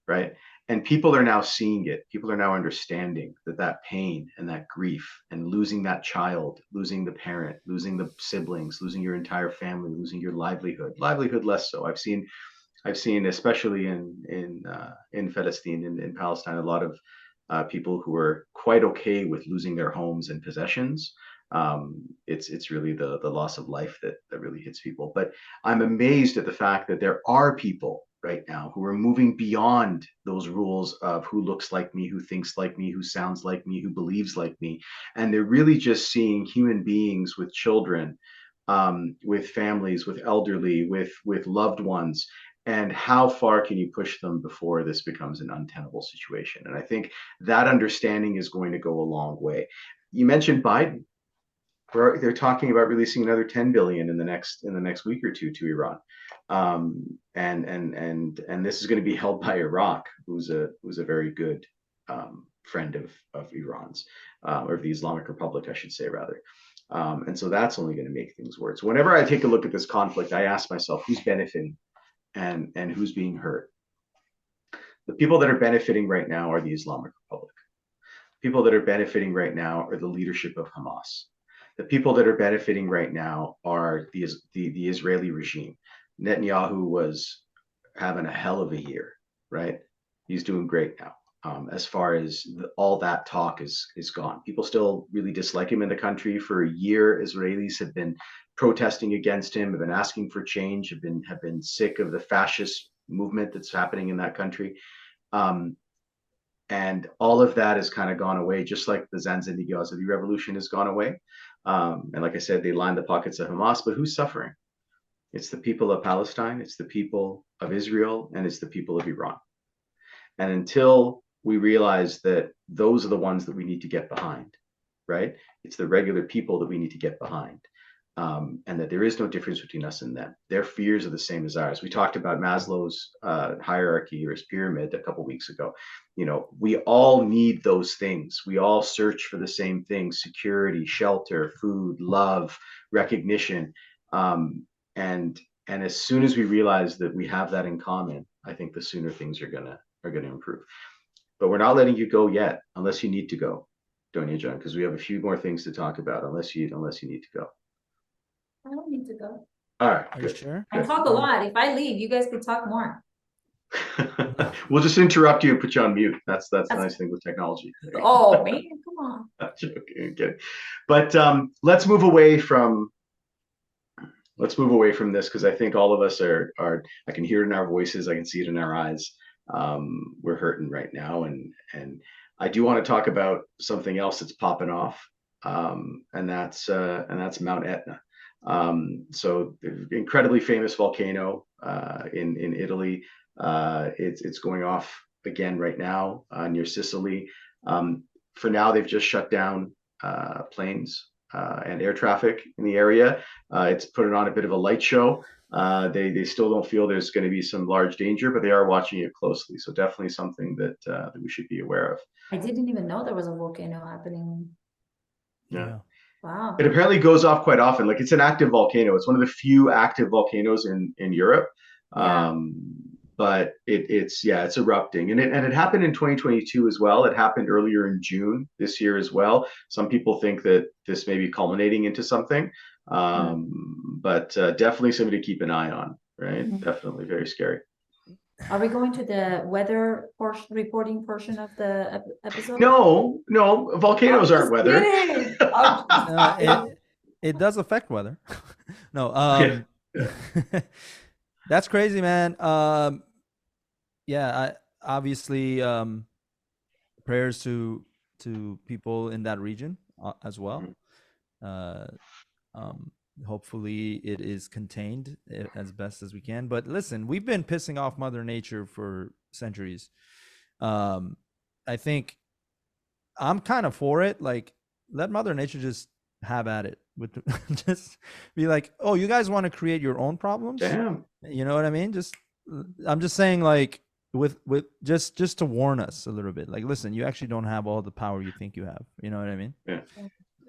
right? And people are now seeing it. People are now understanding that pain and that grief and losing that child, losing the parent, losing the siblings, losing your entire family, losing your livelihood less so. I've seen especially in Palestine, in Palestine, a lot of people who are quite okay with losing their homes and possessions. It's really the loss of life that really hits people. But I'm amazed at the fact that there are people right now who are moving beyond those rules of who looks like me, who thinks like me, who sounds like me, who believes like me, and they're really just seeing human beings with children, with families, with elderly, with loved ones, and how far can you push them before this becomes an untenable situation. And I think that understanding is going to go a long way. You mentioned Biden. They're talking about releasing another 10 billion in the next week or two to Iran, and this is going to be held by Iraq, who's a very good friend of Iran's, or the Islamic Republic, I should say, rather. And so that's only going to make things worse. Whenever I take a look at this conflict, I ask myself who's benefiting and who's being hurt. The people that are benefiting right now are the Islamic Republic. People that are benefiting right now are the leadership of Hamas. The people that are benefiting right now are the Israeli regime. Netanyahu was having a hell of a year, right? He's doing great now. As far as all that talk is gone. People still really dislike him in the country. For a year, Israelis have been protesting against him, have been asking for change, have been sick of the fascist movement that's happening in that country. Um, and all of that has kind of gone away, just like the Zanzibar Yazidi revolution has gone away. And like I said, they lined the pockets of Hamas, but who's suffering? It's the people of Palestine, it's the people of Israel, and it's the people of Iran. And until we realize that those are the ones that we need to get behind, right? It's the regular people that we need to get behind. And that there is no difference between us and them. Their fears are the same as ours. We talked about Maslow's hierarchy or his pyramid a couple of weeks ago. We all need those things. We all search for the same things: security, shelter, food, love, recognition. And as soon as we realize that we have that in common, I think the sooner things are gonna improve. But we're not letting you go yet, unless you need to go, Donya John, because we have a few more things to talk about. Unless you need to go. I don't need to go. All right. Are you sure? I talk a lot. If I leave, you guys could talk more. We'll just interrupt you and put you on mute. That's the nice thing with technology. Oh man, come on. Okay. But let's move away from this, because I think all of us are. I can hear it in our voices. I can see it in our eyes. We're hurting right now, and I do want to talk about something else that's popping off, and that's Mount Etna. So the incredibly famous volcano in Italy. It's going off again right now near Sicily. For now, they've just shut down planes and air traffic in the area. It's put it on a bit of a light show. They still don't feel there's going to be some large danger, but they are watching it closely. So definitely something that we should be aware of. I didn't even know there was a volcano happening. Yeah. Wow. It apparently goes off quite often. Like, it's an active volcano. It's one of the few active volcanoes in Europe. Yeah. But it's erupting, and it happened in 2022 as well. It happened earlier in June this year as well. Some people think that this may be culminating into something, but definitely something to keep an eye on. Right? Definitely very scary. Are we going to the weather reporting portion of the episode? No, volcanoes aren't weather. It does affect weather. No, that's crazy, man. Obviously, prayers to people in that region as well. Hopefully it is contained as best as we can. But listen, we've been pissing off Mother Nature for centuries. I think I'm kind of for it. Like, let Mother Nature just have at it. With just be like, oh, you guys want to create your own problems? Damn. You know what I mean? I'm just saying, like, with just to warn us a little bit. Like, listen, you actually don't have all the power you think you have. You know what I mean? Yeah.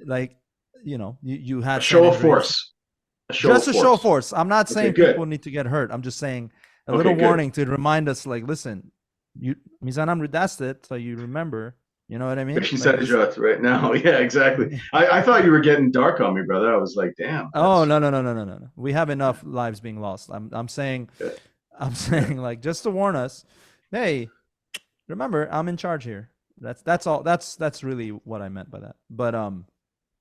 Like, you had a show of force. Show of force. I'm not saying people need to get hurt. I'm just saying a little warning to remind us, like, listen, Mizanam redasted, so you remember. You know what I mean? Right now. Yeah, exactly. I thought you were getting dark on me, brother. I was like, damn. Oh, no. We have enough lives being lost. I'm saying, like, just to warn us, hey, remember, I'm in charge here. That's all. That's really what I meant by that. But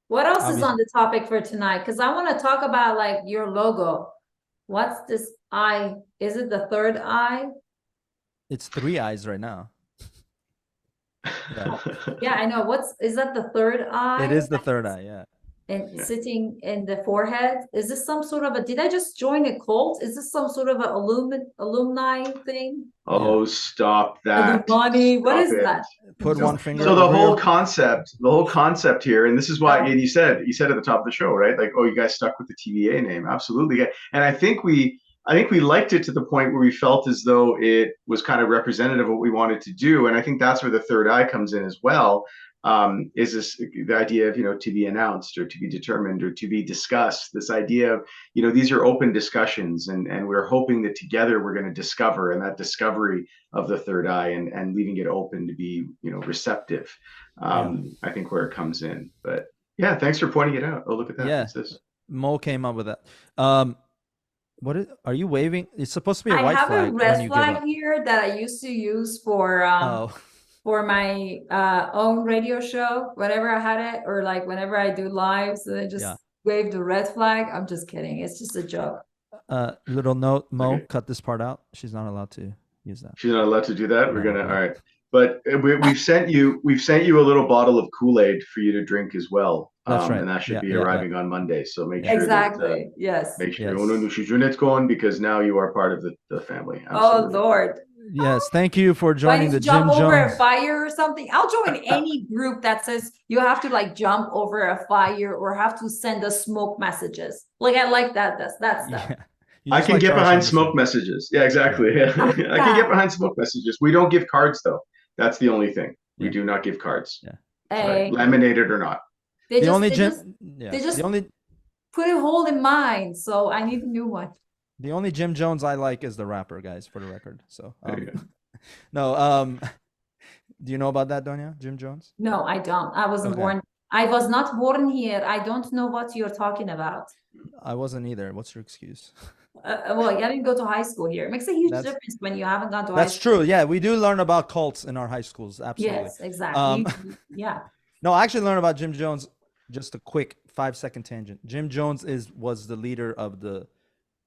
what else is on the topic for tonight? Because I want to talk about, like, your logo. What's this eye? Is it the third eye? It's 3 eyes right now. Yeah, I know. Is that the third eye? It is the third eye, yeah. And sitting in the forehead. Is this some sort of did I just join a cult? Is this some sort of an alumni thing? Oh, stop that. Illuminati. What is that? Put one finger. So the whole concept here, and this is why you said at the top of the show, right? Like, oh, you guys stuck with the TBA name. Absolutely. And I think we liked it to the point where we felt as though it was kind of representative of what we wanted to do. And I think that's where the third eye comes in as well. Is this the idea of, to be announced or to be determined or to be discussed? This idea of, these are open discussions, and we're hoping that together we're going to discover, and that discovery of the third eye and leaving it open to be, receptive. I think where it comes in. But yeah, thanks for pointing it out. Oh, look at that. Yeah. What's this? Mo came up with that. Are you waving? It's supposed to be a I white have a flag when red you give flag up. here that I used to use Oh, for my own radio show, whenever I had it, or like whenever I do lives, and I yeah. just wave the red flag. I'm just kidding. It's just a joke. Little note, Mo, Okay. cut this part out. She's not allowed to use that. She's not allowed to do that. We're No, gonna, all no. right. But we've sent you a little bottle of Kool-Aid for you to drink as well. That's right. And that should Yeah, be yeah, yeah, arriving on Monday. So make yeah. sure that Exactly. Yes. make sure Yes. going because now you are part of the family. Oh Absolutely. Lord. Yes. Thank you for Do I joining need the to jump Jim over a Jones. fire or something? I'll join any group that says you have to like jump over a fire or have to send us smoke messages. Like I like that stuff. Yeah. You I just can like get Charles behind Henderson. smoke messages. Yeah, Yeah. exactly. Yeah. I can get Yeah. behind smoke messages. We don't give cards though. That's the only thing. We Yeah. do not give cards. Yeah. Sorry, Hey, laminated or not. they The just only they just Jim, yeah. they just The only put a hole in mine, so I need a new one. Jim Jones I like is the rapper, guys, for the record. So, There you go. no, do you know about that, Donya? Jim Jones? No, I don't. I wasn't Okay. born. I was not born here. I don't know what you're talking about. I wasn't either. What's your excuse? Well, I didn't go to high school here. It makes a huge That's difference when you haven't gone to high that's school. true. Yeah, we do learn about cults in our high schools. Absolutely. Yes, exactly. Yeah. No, I actually learned about Jim Jones. Just a quick 5-second tangent. Jim Jones was the leader of the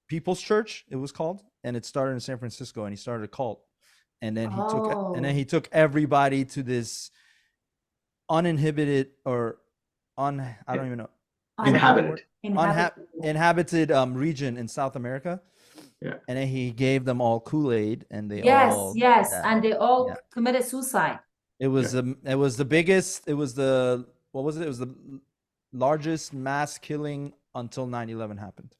People's Church. It was called, and it started in San Francisco. And he started a cult, and then he took everybody to this uninhibited or I don't even know. Inhabited. Inhabited region in South America. Yeah. And then he gave them all Kool-Aid, and they Yes, all yes, died. and they all Yeah. committed suicide. It was the biggest. It was the what was it? It was the largest mass killing until 9/11 happened.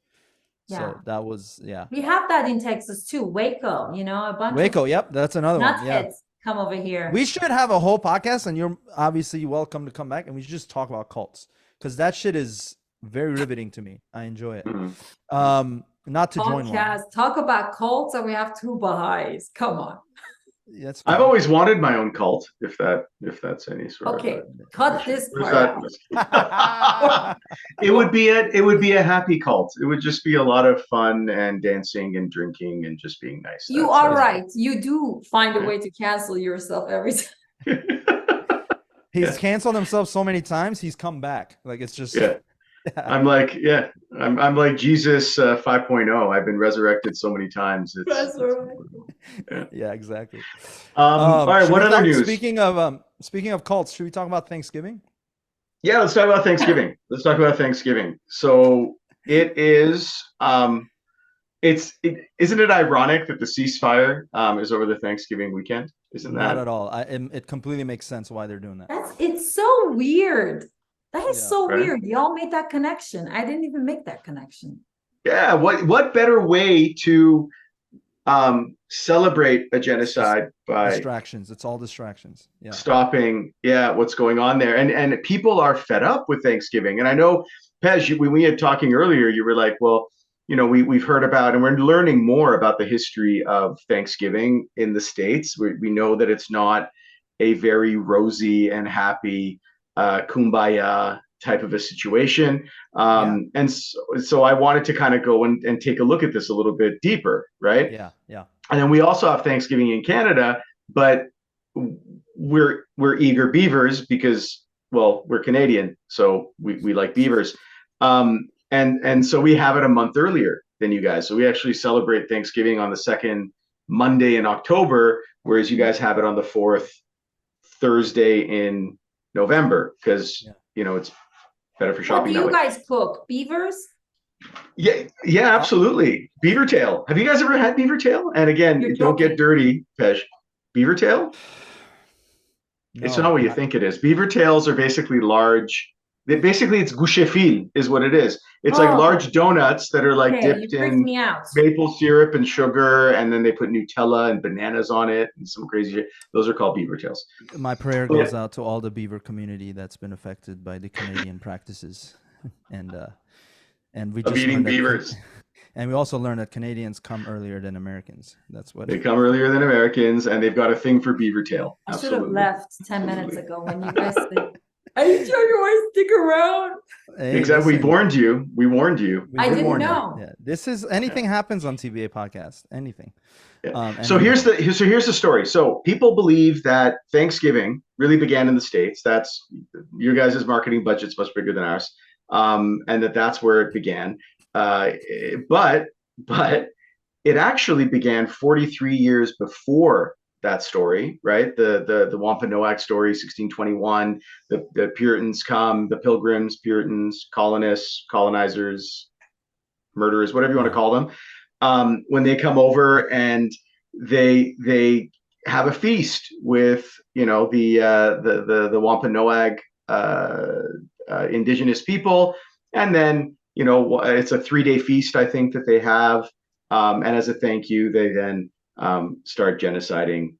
Yeah. So that was We have that in Texas too, Waco. A bunch Waco. of Yep, that's another one. Yeah, nutheads come over here. we should have a whole podcast, and you're obviously welcome to come back, and we should just talk about cults because that shit is very riveting to me. I enjoy it. Mhm. Not to join one. Podcast, talk about cults, and we have two Baha'is. Come on. That's I've fine. always wanted my own cult, if that's any sort Okay, of cut this What is part that? out. It would be a happy cult. It would just be a lot of fun and dancing and drinking and just being nice. You are right. You do find a way to cancel yourself every time. He's canceled himself so many times. He's come back. Like it's just. Yeah. I'm like Jesus 5.0. I've been resurrected so many times. Yeah, exactly. All right. What other news? Speaking of cults, should we talk about Thanksgiving? Yeah, let's talk about Thanksgiving. So it is. Isn't it ironic that the ceasefire is over the Thanksgiving weekend? Isn't that? Not at all. It completely makes sense why they're doing that. It's so weird. That is so right? weird. Y'all made that connection. I didn't even make that connection. Yeah. What better way to celebrate a genocide by distractions? It's all distractions. Yeah. Stopping. Yeah. What's going on there? And people are fed up with Thanksgiving. And I know, Pej, when we had talking earlier, you were like, well, we've heard about, and we're learning more about the history of Thanksgiving in the States. We know that it's not a very rosy and happy kumbaya type of a situation. And so I wanted to kind of go and take a look at this a little bit deeper, right? Yeah, yeah. And then we also have Thanksgiving in Canada, but we're eager beavers because, well, we're Canadian, so we like beavers. And so we have it a month earlier than you guys. So we actually celebrate Thanksgiving on the second Monday in October, whereas you guys have it on the fourth Thursday in November because it's better for shopping. What do you guys cook? Beavers? Yeah, absolutely. Beaver tail. Have you guys ever had beaver tail? And again, don't get dirty, Pej. Beaver tail? No, it's not what you think it is. Beaver tails are basically large. It's gouche-fil is what it is. It's like large donuts that are like dipped in maple syrup and sugar, and then they put Nutella and bananas on it and some crazy shit. Those are called beaver tails. My prayer goes out to all the beaver community that's been affected by the Canadian practices, and we just eating beavers. And we also learned that Canadians come earlier than Americans. That's what they come earlier than Americans, and they've got a thing for beaver tail. I should have left 10 minutes ago when you guys said Are you sure you want to stick around? Hey, Exactly. We listen, warned you. We warned you. we I did didn't warn you. know. Yeah, this is anything happens on TBA podcast. Anything. Yeah. And So here's the story. So people believe that Thanksgiving really began in the States. That's your guys' marketing budget's much bigger than ours, and that's where it began. Uh, but it actually began 43 years before that story, right? The Wampanoag story, 1621. The Puritans come, the Pilgrims, Puritans, colonists, colonizers, murderers, whatever you want to call them, when they come over and they have a feast with the Wampanoag indigenous people, and then it's a 3-day feast I think that they have, and as a thank you they then start genociding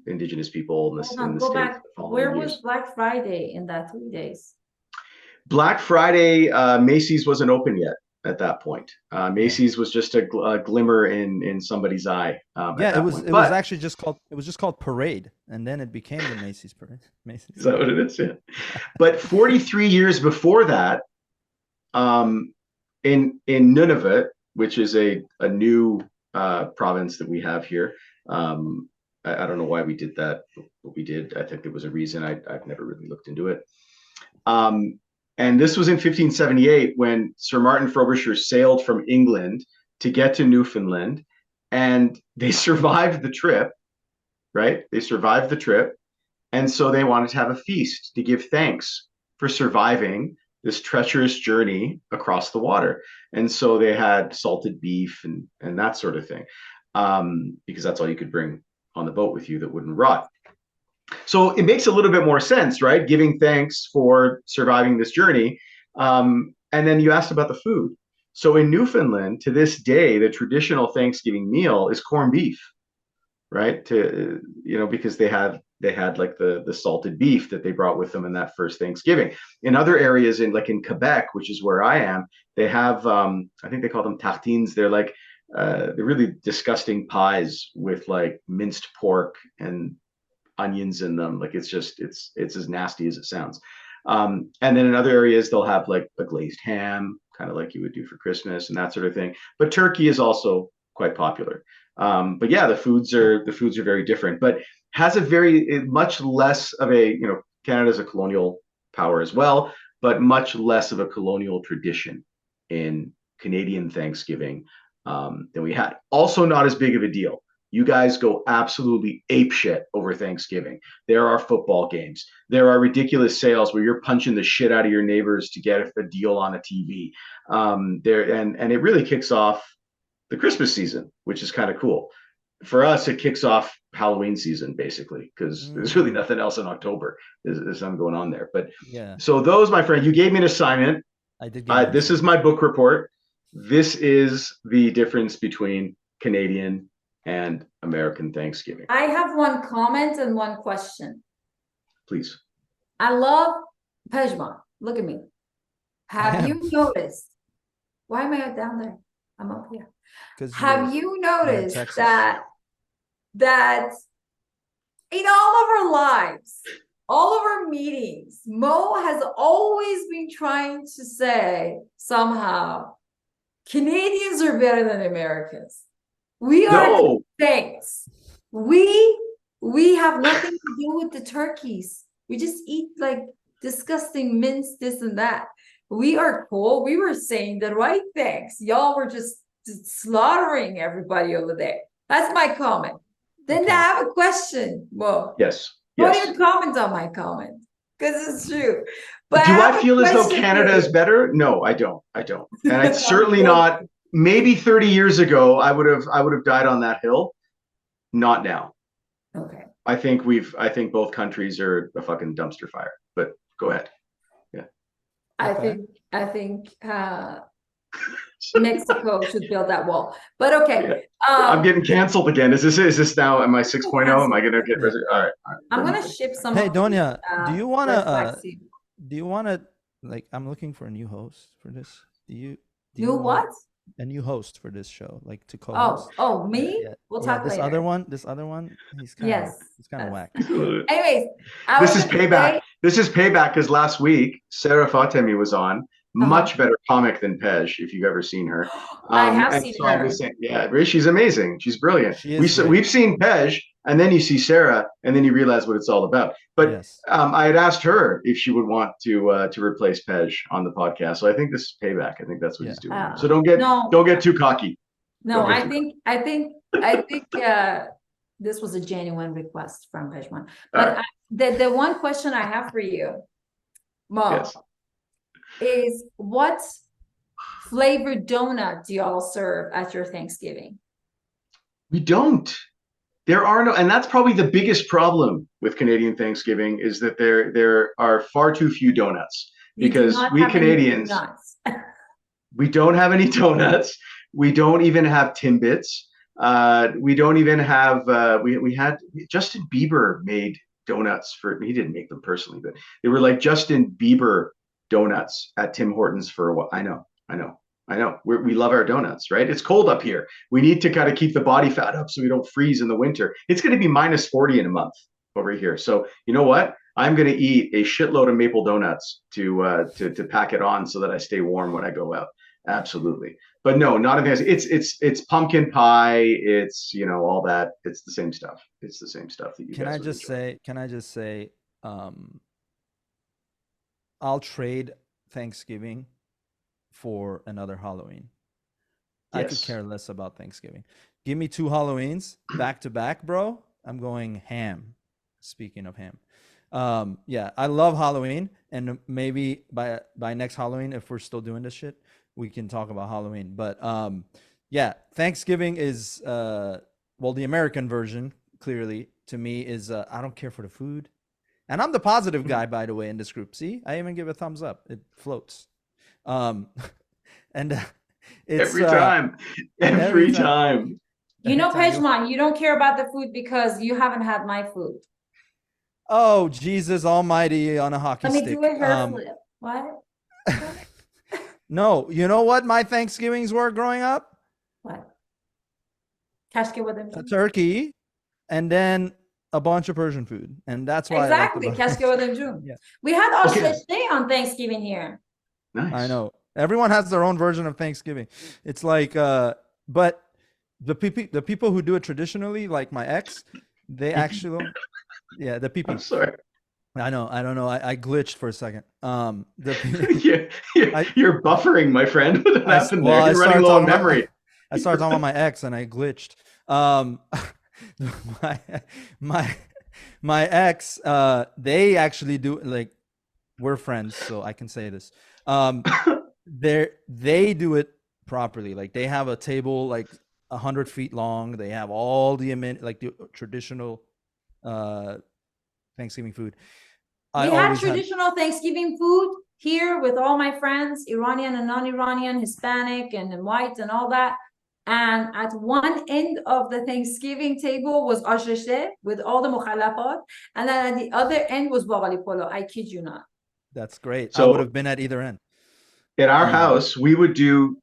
indigenous people in Hold in on, the go states back. the following Where was years. Black Friday in that 3 days? Black Friday, Macy's wasn't open yet at that point. Macy's was just a glimmer in somebody's eye at Yeah, that point. it was actually just called Parade, and then it became the Macy's Parade. Macy's. Is that what it is? Yeah. But 43 years before that, in Nunavut, which is a new province that we have here. I don't know why we did that, but we did. I think there was a reason. I've never really looked into it. And this was in 1578 when Sir Martin Frobisher sailed from England to get to Newfoundland, and they survived the trip, right? They survived the trip. And so they wanted to have a feast to give thanks for surviving this treacherous journey across the water. And so they had salted beef and that sort of thing, because that's all you could bring on the boat with you that wouldn't rot. So it makes a little bit more sense, right? Giving thanks for surviving this journey. And then you asked about the food. So in Newfoundland, to this day, the traditional Thanksgiving meal is corned beef, right? Because they had like the salted beef that they brought with them in that first Thanksgiving. In other areas, in Quebec, which is where I am, they have I think they call them tartines. They're like they're really disgusting pies with like minced pork and onions in them. Like it's as nasty as it sounds. And then in other areas they'll have like a glazed ham, kind of like you would do for Christmas and that sort of thing. But turkey is also quite popular. But yeah, the foods are very different, but has a very much less of a Canada's a colonial power as well, but much less of a colonial tradition in Canadian Thanksgiving than we had. Also, not as big of a deal. You guys go absolutely apeshit over Thanksgiving. There are football games. There are ridiculous sales where you're punching the shit out of your neighbors to get a deal on a TV. And it really kicks off the Christmas season, which is kind of cool. For us, it kicks off Halloween season basically because there's really nothing else in October. There's something going on there. But yeah. So those, my friend, you gave me an assignment. I did. This is my book report. This is the difference between Canadian and American Thanksgiving. I have one comment and one question. Please. I love Pejman. Look at me. Have you noticed? Why am I down there? I'm up here. Have you noticed that in all of our lives, all of our meetings, Mo has always been trying to say somehow Canadians are better than Americans. We are things. We have nothing to do with the turkeys. We just eat like disgusting mince, this and that. We are cool. We were saying the right things. Y'all were just slaughtering everybody over there. That's my comment. Then I have a question. Well, yes. Don't even comment on my comment because it's true. But do I feel as though Canada is better? No, I don't. And it's certainly not. Maybe 30 years ago, I would have died on that hill. Not now. Okay. I think both countries are a fucking dumpster fire. But go ahead. Yeah. I think Mexico should build that wall. But okay. Yeah. I'm getting canceled again. Is this now? Am I 6.0? Am I gonna get all right. I'm gonna ship some. Hey Donya, do you wanna like I'm looking for a new host for this. Do you what? A new host for this show, like to co-host. Oh, me? Yeah. We'll talk later. This other one, he's kind of whack. Anyways, this is payback. This is payback because last week Sarah Fatemi was on. Uh-huh. Much better comic than Pej, if you've ever seen her. I have And seen so I her. was saying, yeah, she's amazing. She's brilliant. She is great. We've seen Pej, and then you see Sarah, and then you realize what it's all about. But Yes. I had asked her if she would want to replace Pej on the podcast. So I think this is payback. I think that's what he's doing here. So No, don't get too cocky. no, Don't get I too think this was a genuine request from Pejman. All But right. the one question I have for you, Mo, Yes. is what flavored donut do y'all serve at your Thanksgiving? We don't. There are no, and that's probably the biggest problem with Canadian Thanksgiving is that there are far too few donuts You do because not we have any Canadians, donuts. we don't have any donuts. We don't even have Timbits. We don't even have. We had Justin Bieber made donuts for. He didn't make them personally, but they were like Justin Bieber donuts at Tim Hortons for a while. I know. I know. We love our donuts, right? It's cold up here. We need to kind of keep the body fat up so we don't freeze in the winter. It's going to be minus 40 in a month over here. So you know what? I'm going to eat a shitload of maple donuts to pack it on so that I stay warm when I go out. Absolutely. But no, not a fancy. It's pumpkin pie. It's all that. It's the same stuff. It's the same stuff that you Can guys I would just enjoy. say? Can I just say? I'll trade Thanksgiving for another Halloween. I could Yes. care less about Thanksgiving. Give me 2 Halloweens back to back, bro. I'm going ham. Speaking of ham. Yeah, I love Halloween, and maybe by next Halloween, if we're still doing this shit, we can talk about Halloween. But yeah, Thanksgiving is well, the American version, clearly, to me is I don't care for the food. And I'm the positive guy, by the way, in this group. See, I even give a thumbs up. It floats. Um, and it's Every time. every Every time, time. You every know, time you. Pejman, you don't care about the food because you haven't had my food. Oh, Jesus Almighty on a hockey Let me do stick. a hair flip. What? No, you know what my Thanksgivings were growing up? What? Kashke with A them. turkey, and then a bunch of Persian food, and that's why I like the. Exactly. Kashke with them June. Yeah, We had Okay. Ashlesh on Thanksgiving here. Nice. I know. Everyone has their own version of Thanksgiving. It's like, but the people who do it traditionally, like my ex, they actually, yeah, the I'm people. sorry. I know. I don't know. I glitched for a second. You're buffering, my friend. What happened there? You're running low on memory. I started talking about my ex and I glitched. My my my ex, they actually do, like, we're friends, so I can say this. They do it properly. Like, they have a table like 100 feet long. They have all the like the traditional Thanksgiving food. I We had always had. traditional Thanksgiving food here with all my friends, Iranian and non-Iranian, Hispanic and white and all that. And at one end of the Thanksgiving table was asheshe with all the mukhalafat. And then at the other end was bagali polo. I kid you not. That's great. I would So have been at either end. at our house, we would do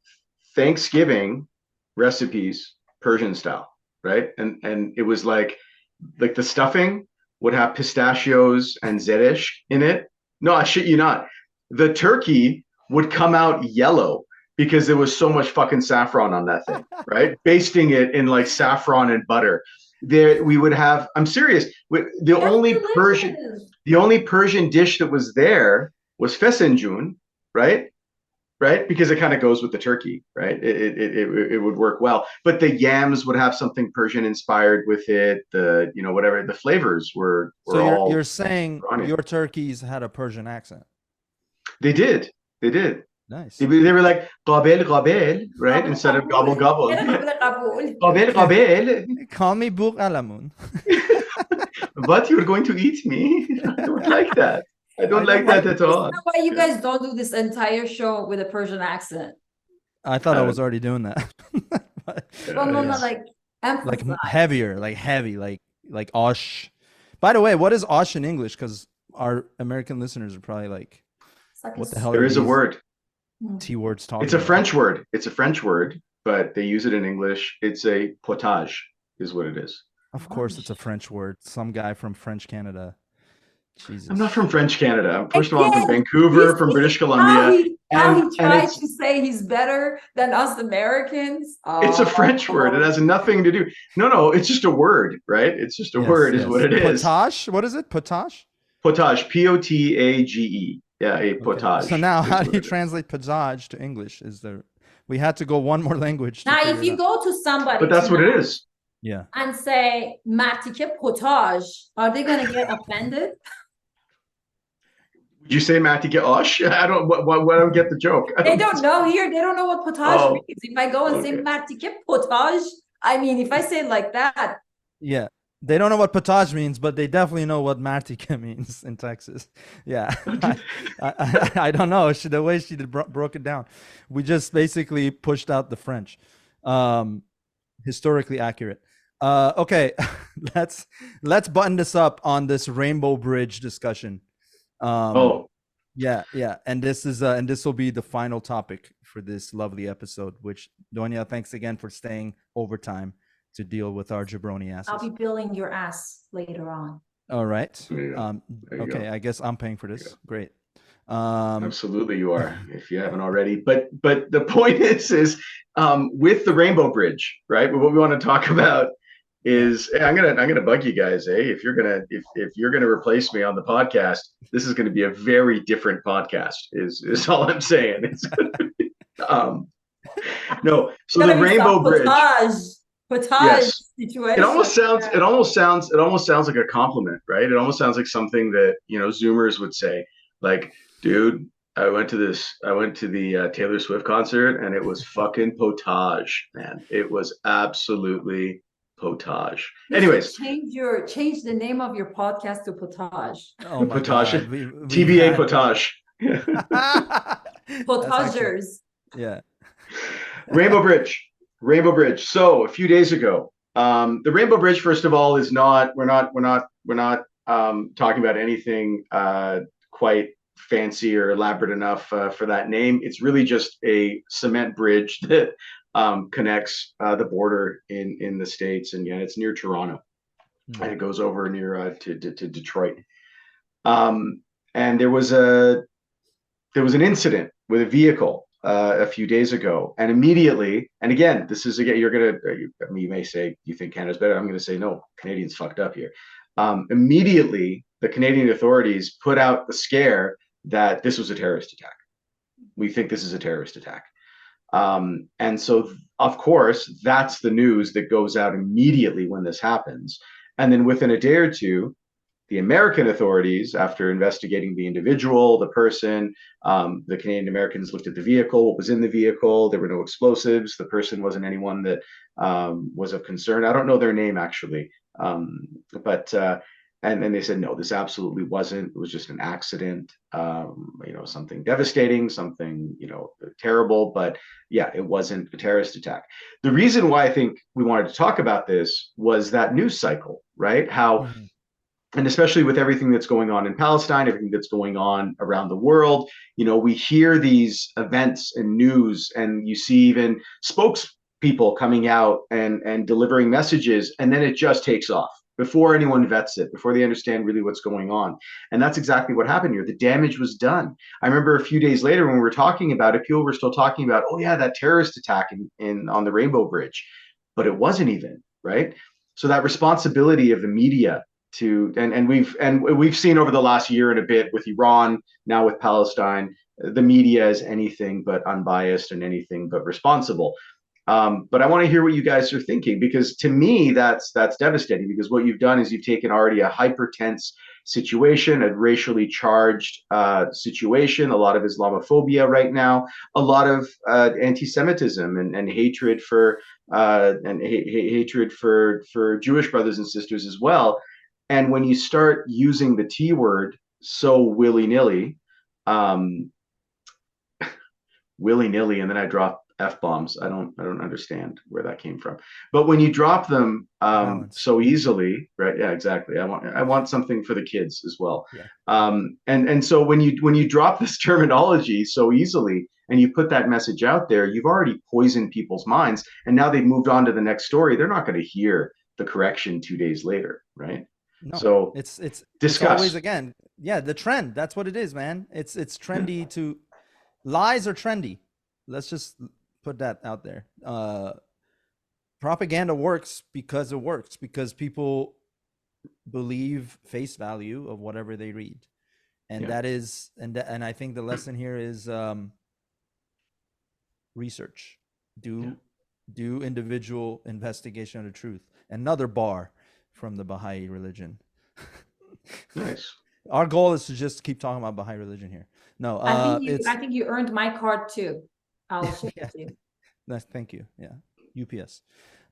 Thanksgiving recipes Persian style, right? And it was like the stuffing would have pistachios and zedish in it. No, I shit you not. The turkey would come out yellow because there was so much fucking saffron on that thing, right? Basting it in like saffron and butter. There we would have. I'm serious. The That's only Persian, delicious. the only Persian dish that was there was fesenjun, right? Right? Because it kind of goes with the turkey, right? It would work well. But the yams would have something Persian inspired with it. The whatever the flavors So were you're all saying Iranian. your turkeys had a Persian accent. They did. They did. Nice. They were like gabel gabel, right? Instead of gobble gobble. Gabel gabel. Call me Buk Alamun. But you're going to eat me. I don't like that. I don't like that at all. Why you guys don't do this entire show with a Persian accent? I thought I was already doing that. Well, no, like emphasize. Heavier, like heavy, like Osh. By the way, what is Osh in English? Because our American listeners are probably like, what the hell There are is a these word. T words talking It's a about? French word. It's a French word, but they use it in English. It's a potage, is what it is. Of course, it's a French word. Some guy from French Canada Jesus. I'm not from French Canada. First of all, I'm from Again, Vancouver, you from see British Columbia, how he and tried to say he's better than us Americans. it's a French word. It has nothing to do. No, it's just a word, right? It's just a Yes, word, is what yes. it is. Potage. What is it? Potage. Potage, Potage. Yeah, a Okay. So potage now, is how do what you it is. translate potage to English? Is there? We had to go one more language to Now, figure if it you out. go to somebody But that's what it tonight is. Yeah. and say "martike potage," are they going to get offended? Would you say Matty get Osh? I don't. What? I don't get the joke. I They don't. don't know here. They don't know what potage Oh, means. If I go and say okay. "martike potage," I mean, if I say it like that, Yeah. They don't know what potage means, but they definitely know what martika means in Texas. Yeah. I don't know. The way she broke it down. We just basically pushed out the French. Um, historically accurate. Okay. let's button this up on this Rainbow Bridge discussion. Oh, Yeah. And this will be the final topic for this lovely episode, which Donya, thanks again for staying overtime to deal with our jabroni I'll asses. be billing your ass later on. All right. there you go. There you Okay, go. I guess I'm paying for There you this. go. Great. Absolutely, you are. If you haven't already, but the point is, with the Rainbow Bridge, right? What we want to talk about Yeah. is I'm gonna bug you guys, eh? If you're gonna replace me on the podcast, this is gonna be a very different podcast. Is all I'm saying. It's um no. So Gonna the be some Rainbow Bridge, potage yes. It situation. almost sounds like a compliment, right? It almost sounds like something that, Zoomers would say, like, dude, I went to the Taylor Swift concert and it was fucking potage, man. It was absolutely potage. You should Anyways, change the name of your podcast to potage. Oh my potage, God. We TBA had potage. That's actually, Potagers. yeah. Rainbow Bridge. Rainbow Bridge. So a few days ago, the Rainbow Bridge, first of all, is not. We're not talking about anything quite fancy or elaborate enough for that name. It's really just a cement bridge that connects the border in the States, and yeah, it's near Toronto, and it goes over near to Detroit. Um, and there was an incident with a vehicle a few days ago, and immediately, and again, this is again, you may say you think Canada's better. I'm going to say no, Canadians fucked up here. Immediately, the Canadian authorities put out the scare that this was a terrorist attack. We think this is a terrorist attack. And so, of course, that's the news that goes out immediately when this happens. And then within a day or two, the American authorities, after investigating the individual, the person, the Canadian Americans looked at the vehicle, what was in the vehicle. There were no explosives. The person wasn't anyone that was of concern. I don't know their name actually, but and then they said no, this absolutely wasn't. It was just an accident. Something devastating, something terrible, but yeah, it wasn't a terrorist attack. The reason why I think we wanted to talk about this was that news cycle, right? How and especially with everything that's going on in Palestine, everything that's going on around the world, we hear these events and news, and you see even spokespeople coming out and delivering messages, and then it just takes off before anyone vets it, before they understand really what's going on. And that's exactly what happened here. The damage was done. I remember a few days later when we were talking about it, people were still talking about, oh yeah, that terrorist attack on the Rainbow Bridge, but it wasn't even, right? So that responsibility of the media and we've seen over the last year and a bit with Iran, now with Palestine, the media is anything but unbiased and anything but responsible. But I want to hear what you guys are thinking, because to me that's devastating, because what you've done is you've taken already a hyper tense situation, a racially charged situation, a lot of Islamophobia right now, a lot of anti-Semitism and hatred for hatred for Jewish brothers and sisters as well. And when you start using the T word so willy-nilly, um, willy-nilly, and then I drop F-bombs. I don't understand where that came from. But when you drop them Balance. so easily, right? Yeah, exactly. I want something for the kids as well. Yeah. And so when you drop this terminology so easily and you put that message out there, you've already poisoned people's minds, and now they've moved on to the next story. They're not going to hear the correction 2 days later, right? No, So it's always, discuss. again, yeah, the trend. That's what it is, man. It's trendy to lies are trendy. Let's just put that out there. Propaganda works because people believe face value of whatever they read, and Yeah. that is and I think the lesson here is research. Yeah. Do individual investigation of the truth. Another bar from the Baha'i religion. Nice. Our goal is to just keep talking about Baha'i religion here. No, I think you earned my card too. I'll ship yeah, it to you. thank you. Yeah, UPS.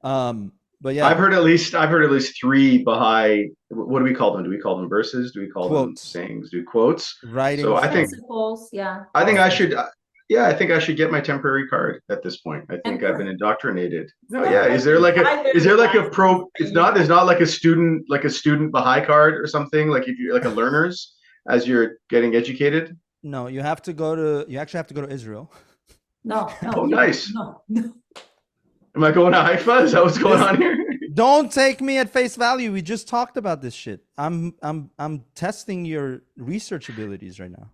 But I've yeah, heard at least three Baha'i. What do we call them? Do we call them verses? Do we call them quotes, sayings? Do quotes? So writings I think from Principles, yeah. I think I awesome. should. Yeah, I think I should get my temporary card at this point. I think I've been indoctrinated. No, yeah. Is there like a pro? It's not like a student Baha'i card or something. Like if you're like a learner's as you're getting educated. No, you actually have to go to Israel. No, Oh, nice. no. Am I going to Haifa? Is that what's going on here? Don't take me at face value. We just talked about this shit. I'm testing your research abilities right now.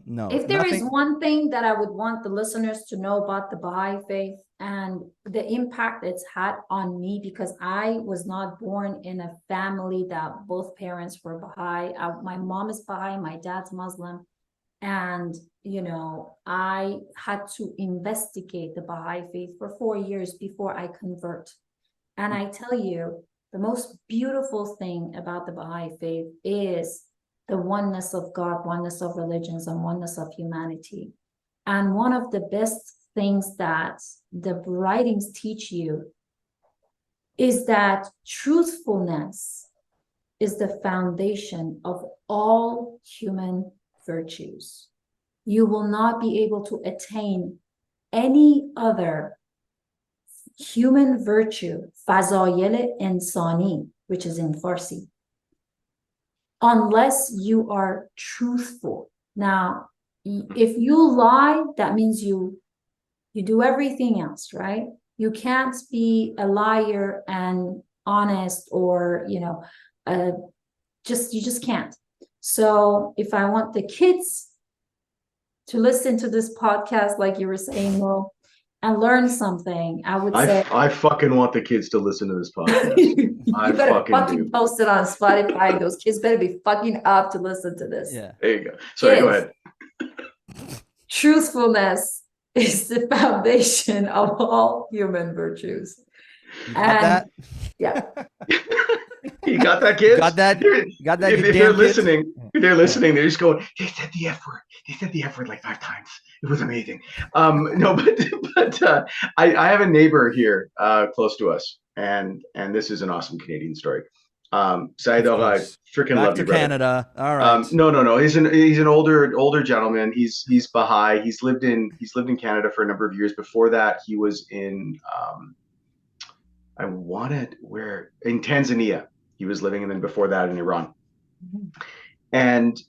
No, If there is nothing. one thing that I would want the listeners to know about the Baha'i faith and the impact it's had on me, because I was not born in a family that both parents were Baha'i. My mom is Baha'i, my dad's Muslim. And, I had to investigate the Baha'i faith for 4 years before I convert. And I tell you, the most beautiful thing about the Baha'i faith is the oneness of God, oneness of religions, and oneness of humanity. And one of the best things that the writings teach you is that truthfulness is the foundation of all human virtues. You will not be able to attain any other human virtue, fazayil insani, which is in Farsi, unless you are truthful. Now, if you lie, that means you do everything else, right? You can't be a liar and honest, or you just can't. So if I want the kids to listen to this podcast, like you were saying, Mo, and learn something, I would say I fucking want the kids to listen to this podcast. you I better fucking do. post it on Spotify. Those kids better be fucking up to listen to this. Yeah. There you go. Sorry, go ahead. Truthfulness is the foundation of all human virtues. You got that? Yeah. You got that, kids? Got that? Got that? If they're kids? listening, they're just going, they said the F word. They said the F word like 5 times. It was amazing. No, but I have a neighbor here close to us, and this is an awesome Canadian story. Saeed, I freaking Back love to you, brother. Canada. All right. No. He's an older gentleman. He's Baha'i. He's lived in Canada for a number of years. Before that, he was in in Tanzania. He was living, and then before that in Iran. And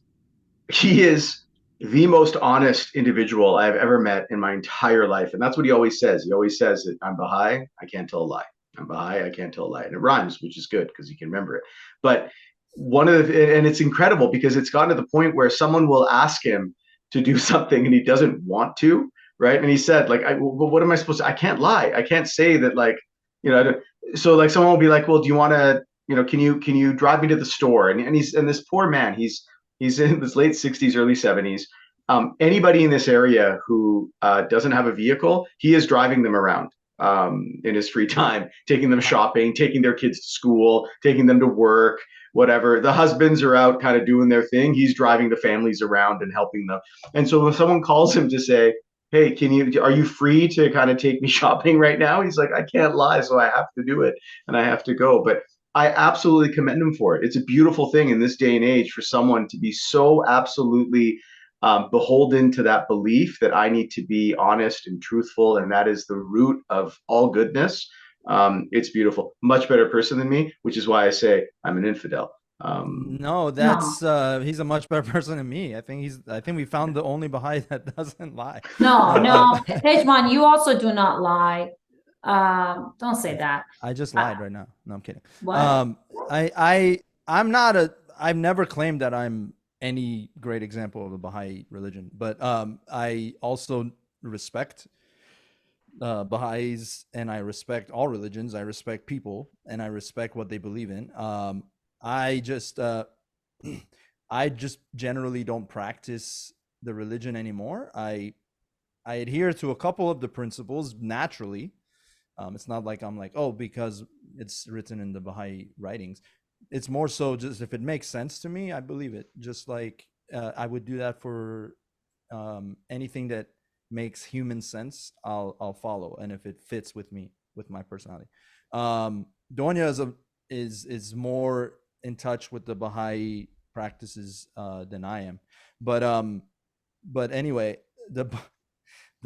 he is the most honest individual I've ever met in my entire life. And that's what he always says. He always says that I'm Baha'i, I can't tell a lie. I'm Baha'i, I can't tell a lie. And it rhymes, which is good because you can remember it. But and it's incredible because it's gotten to the point where someone will ask him to do something and he doesn't want to, right? And he said, like, well, what am I supposed to? I can't lie. I can't say that, like, so like someone will be like, well, do you want to, can you drive me to the store? And this poor man, he's in his late 60s, early 70s. Anybody in this area who doesn't have a vehicle, he is driving them around in his free time, taking them shopping, taking their kids to school, taking them to work, whatever. The husbands are out kind of doing their thing. He's driving the families around and helping them. And so when someone calls him to say, hey, are you free to kind of take me shopping right now? He's like, I can't lie, so I have to do it and I have to go. But I absolutely commend him for it. It's a beautiful thing in this day and age for someone to be so absolutely beholden to that belief that I need to be honest and truthful, and that is the root of all goodness. It's beautiful. Much better person than me, which is why I say I'm an infidel. No, he's a much better person than me. I think we found the only Baha'i that doesn't lie. No, Pejman, you also do not lie. Don't say that. I just lied right now. No, I'm kidding. What? I've never claimed that I'm any great example of the Baha'i religion. But I also respect Baha'is, and I respect all religions. I respect people, and I respect what they believe in. I just I just generally don't practice the religion anymore. I adhere to a couple of the principles naturally. It's not like I'm like, oh, because it's written in the Baha'i writings. It's more so just if it makes sense to me, I believe it. Just like I would do that for anything that makes human sense, I'll follow, and if it fits with me, with my personality. Donya is more in touch with the Baha'i practices than I am, but anyway, the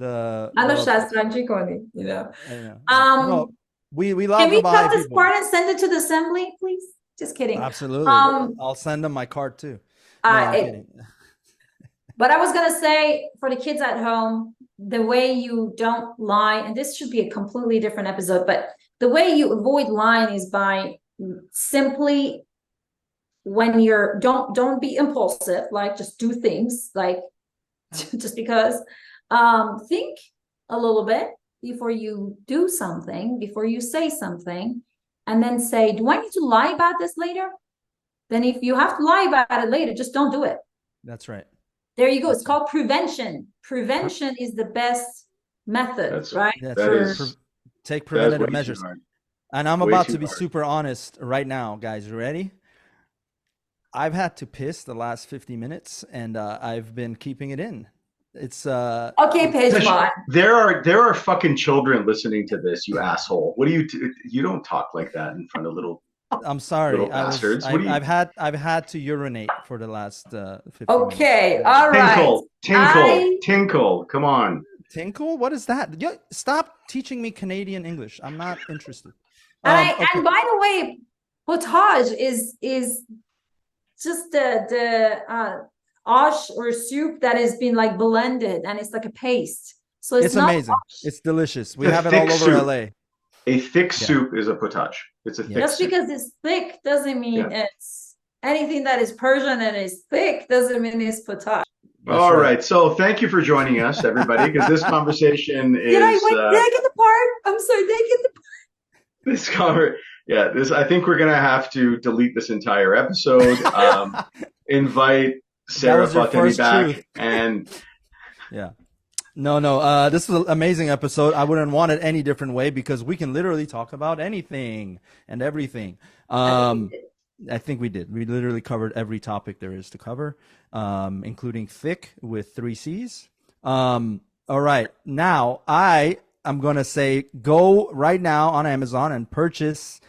Ano what else? Shastranji Koni, I know. No, Um, we can love the we Baha'i cut this people. part and send it to the assembly, please? Just kidding. Absolutely, Um, I'll send them my card too. No, I'm kidding. But I was gonna say for the kids at home, the way you don't lie, and this should be a completely different episode, but the way you avoid lying is by simply when you're don't be impulsive, like just do things like just because think a little bit before you do something, before you say something, and then say, do I need to lie about this later? Then if you have to lie about it later, just don't do it. That's right. There you go. It's called prevention. Prevention is the best method, right? Take preventative way measures. too hard. And I'm Way about too to be hard. super honest right now, guys. You ready? I've had to piss the last 50 minutes, and I've been keeping it in. It's Okay, Pejman. There are fucking children listening to this, you asshole. What do you don't talk like that in front of little I'm sorry. little bastards. What do you I've had to urinate for the last 50 Okay, minutes. all right. Tinkle. Come on. Tinkle? What is that? Stop teaching me Canadian English. I'm not interested. And Okay. and by the way, potage is just the ash or soup that has been like blended and it's like a paste. So it's not amazing. ash. It's delicious. We have it all over LA. A thick soup is a potage. It's a thick Just soup. because it's thick doesn't mean it's anything that is Persian and is thick doesn't mean it's potage. All right. So thank you for joining us, everybody, because this conversation is. Did I get the part? I'm sorry, did I get the part? I think we're gonna have to delete this entire episode. Invite Sarah Fatemi back, and No. This was an amazing episode. I wouldn't want it any different way because we can literally talk about anything and everything. I think we did. We literally covered every topic there is to cover, including thick with 3 C's. All right. Now I'm going to say go right now on Amazon and purchase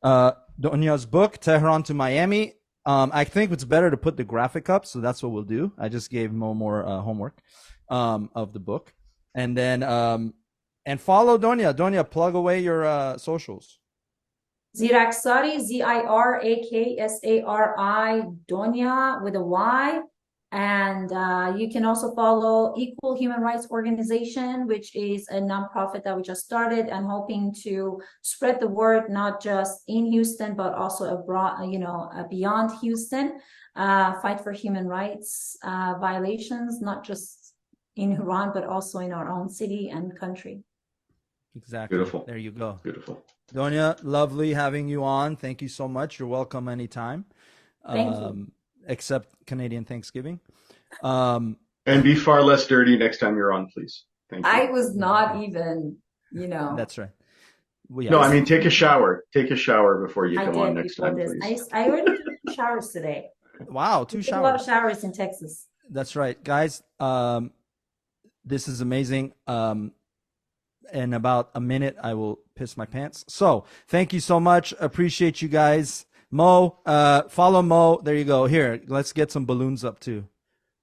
Donya's book, Tehran to Miami. I think it's better to put the graphic up, so that's what we'll do. I just gave Mo more homework of the book. And then and follow Donya. Donya, plug away your socials. Ziraksari, Ziraksari, Donya with a Y. And you can also follow Equal Human Rights Organization, which is a nonprofit that we just started and hoping to spread the word, not just in Houston, but also abroad, beyond Houston, fight for human rights violations, not just in Iran, but also in our own city and country. Exactly. Beautiful. There you go. Beautiful. Donya, lovely having you on. Thank you so much. You're welcome anytime. Thank you. Except Canadian Thanksgiving. And be far less dirty next time you're on, please. Thank you. I was not even, That's right. Well, yeah. No, I mean, take a shower. Take a shower before you come on next time, please. I already took 2 showers today. Wow, 2 showers. A lot of showers in Texas. That's right. Guys, this is amazing. In about a minute, I will piss my pants. So thank you so much. Appreciate you guys. Mo, follow Mo. There you go. Here, let's get some balloons up too.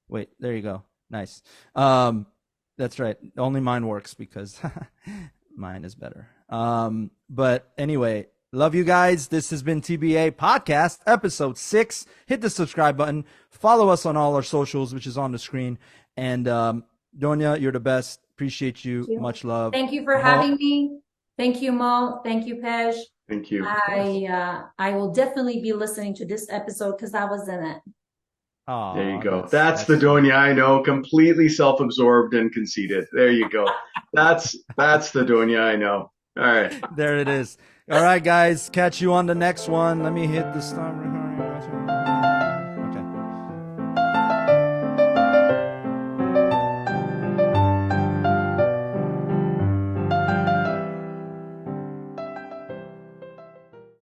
Wait, there you go. Nice. That's right. Only mine works because mine is better. But anyway, love you guys. This has been TBA Podcast, episode 6. Hit the subscribe button. Follow us on all our socials, which is on the screen. And Donya, you're the best. Appreciate you. Much love. Thank you for having me. Thank you, Mo. Thank you, Pej. Thank you. I will definitely be listening to this episode because I was in it. There you Oh, go. That's the sweet. Donya I know, completely self-absorbed and conceited. There you go. That's the Donya I know. All right. There it is. All right, guys. Catch you on the next one. Let me hit the stop.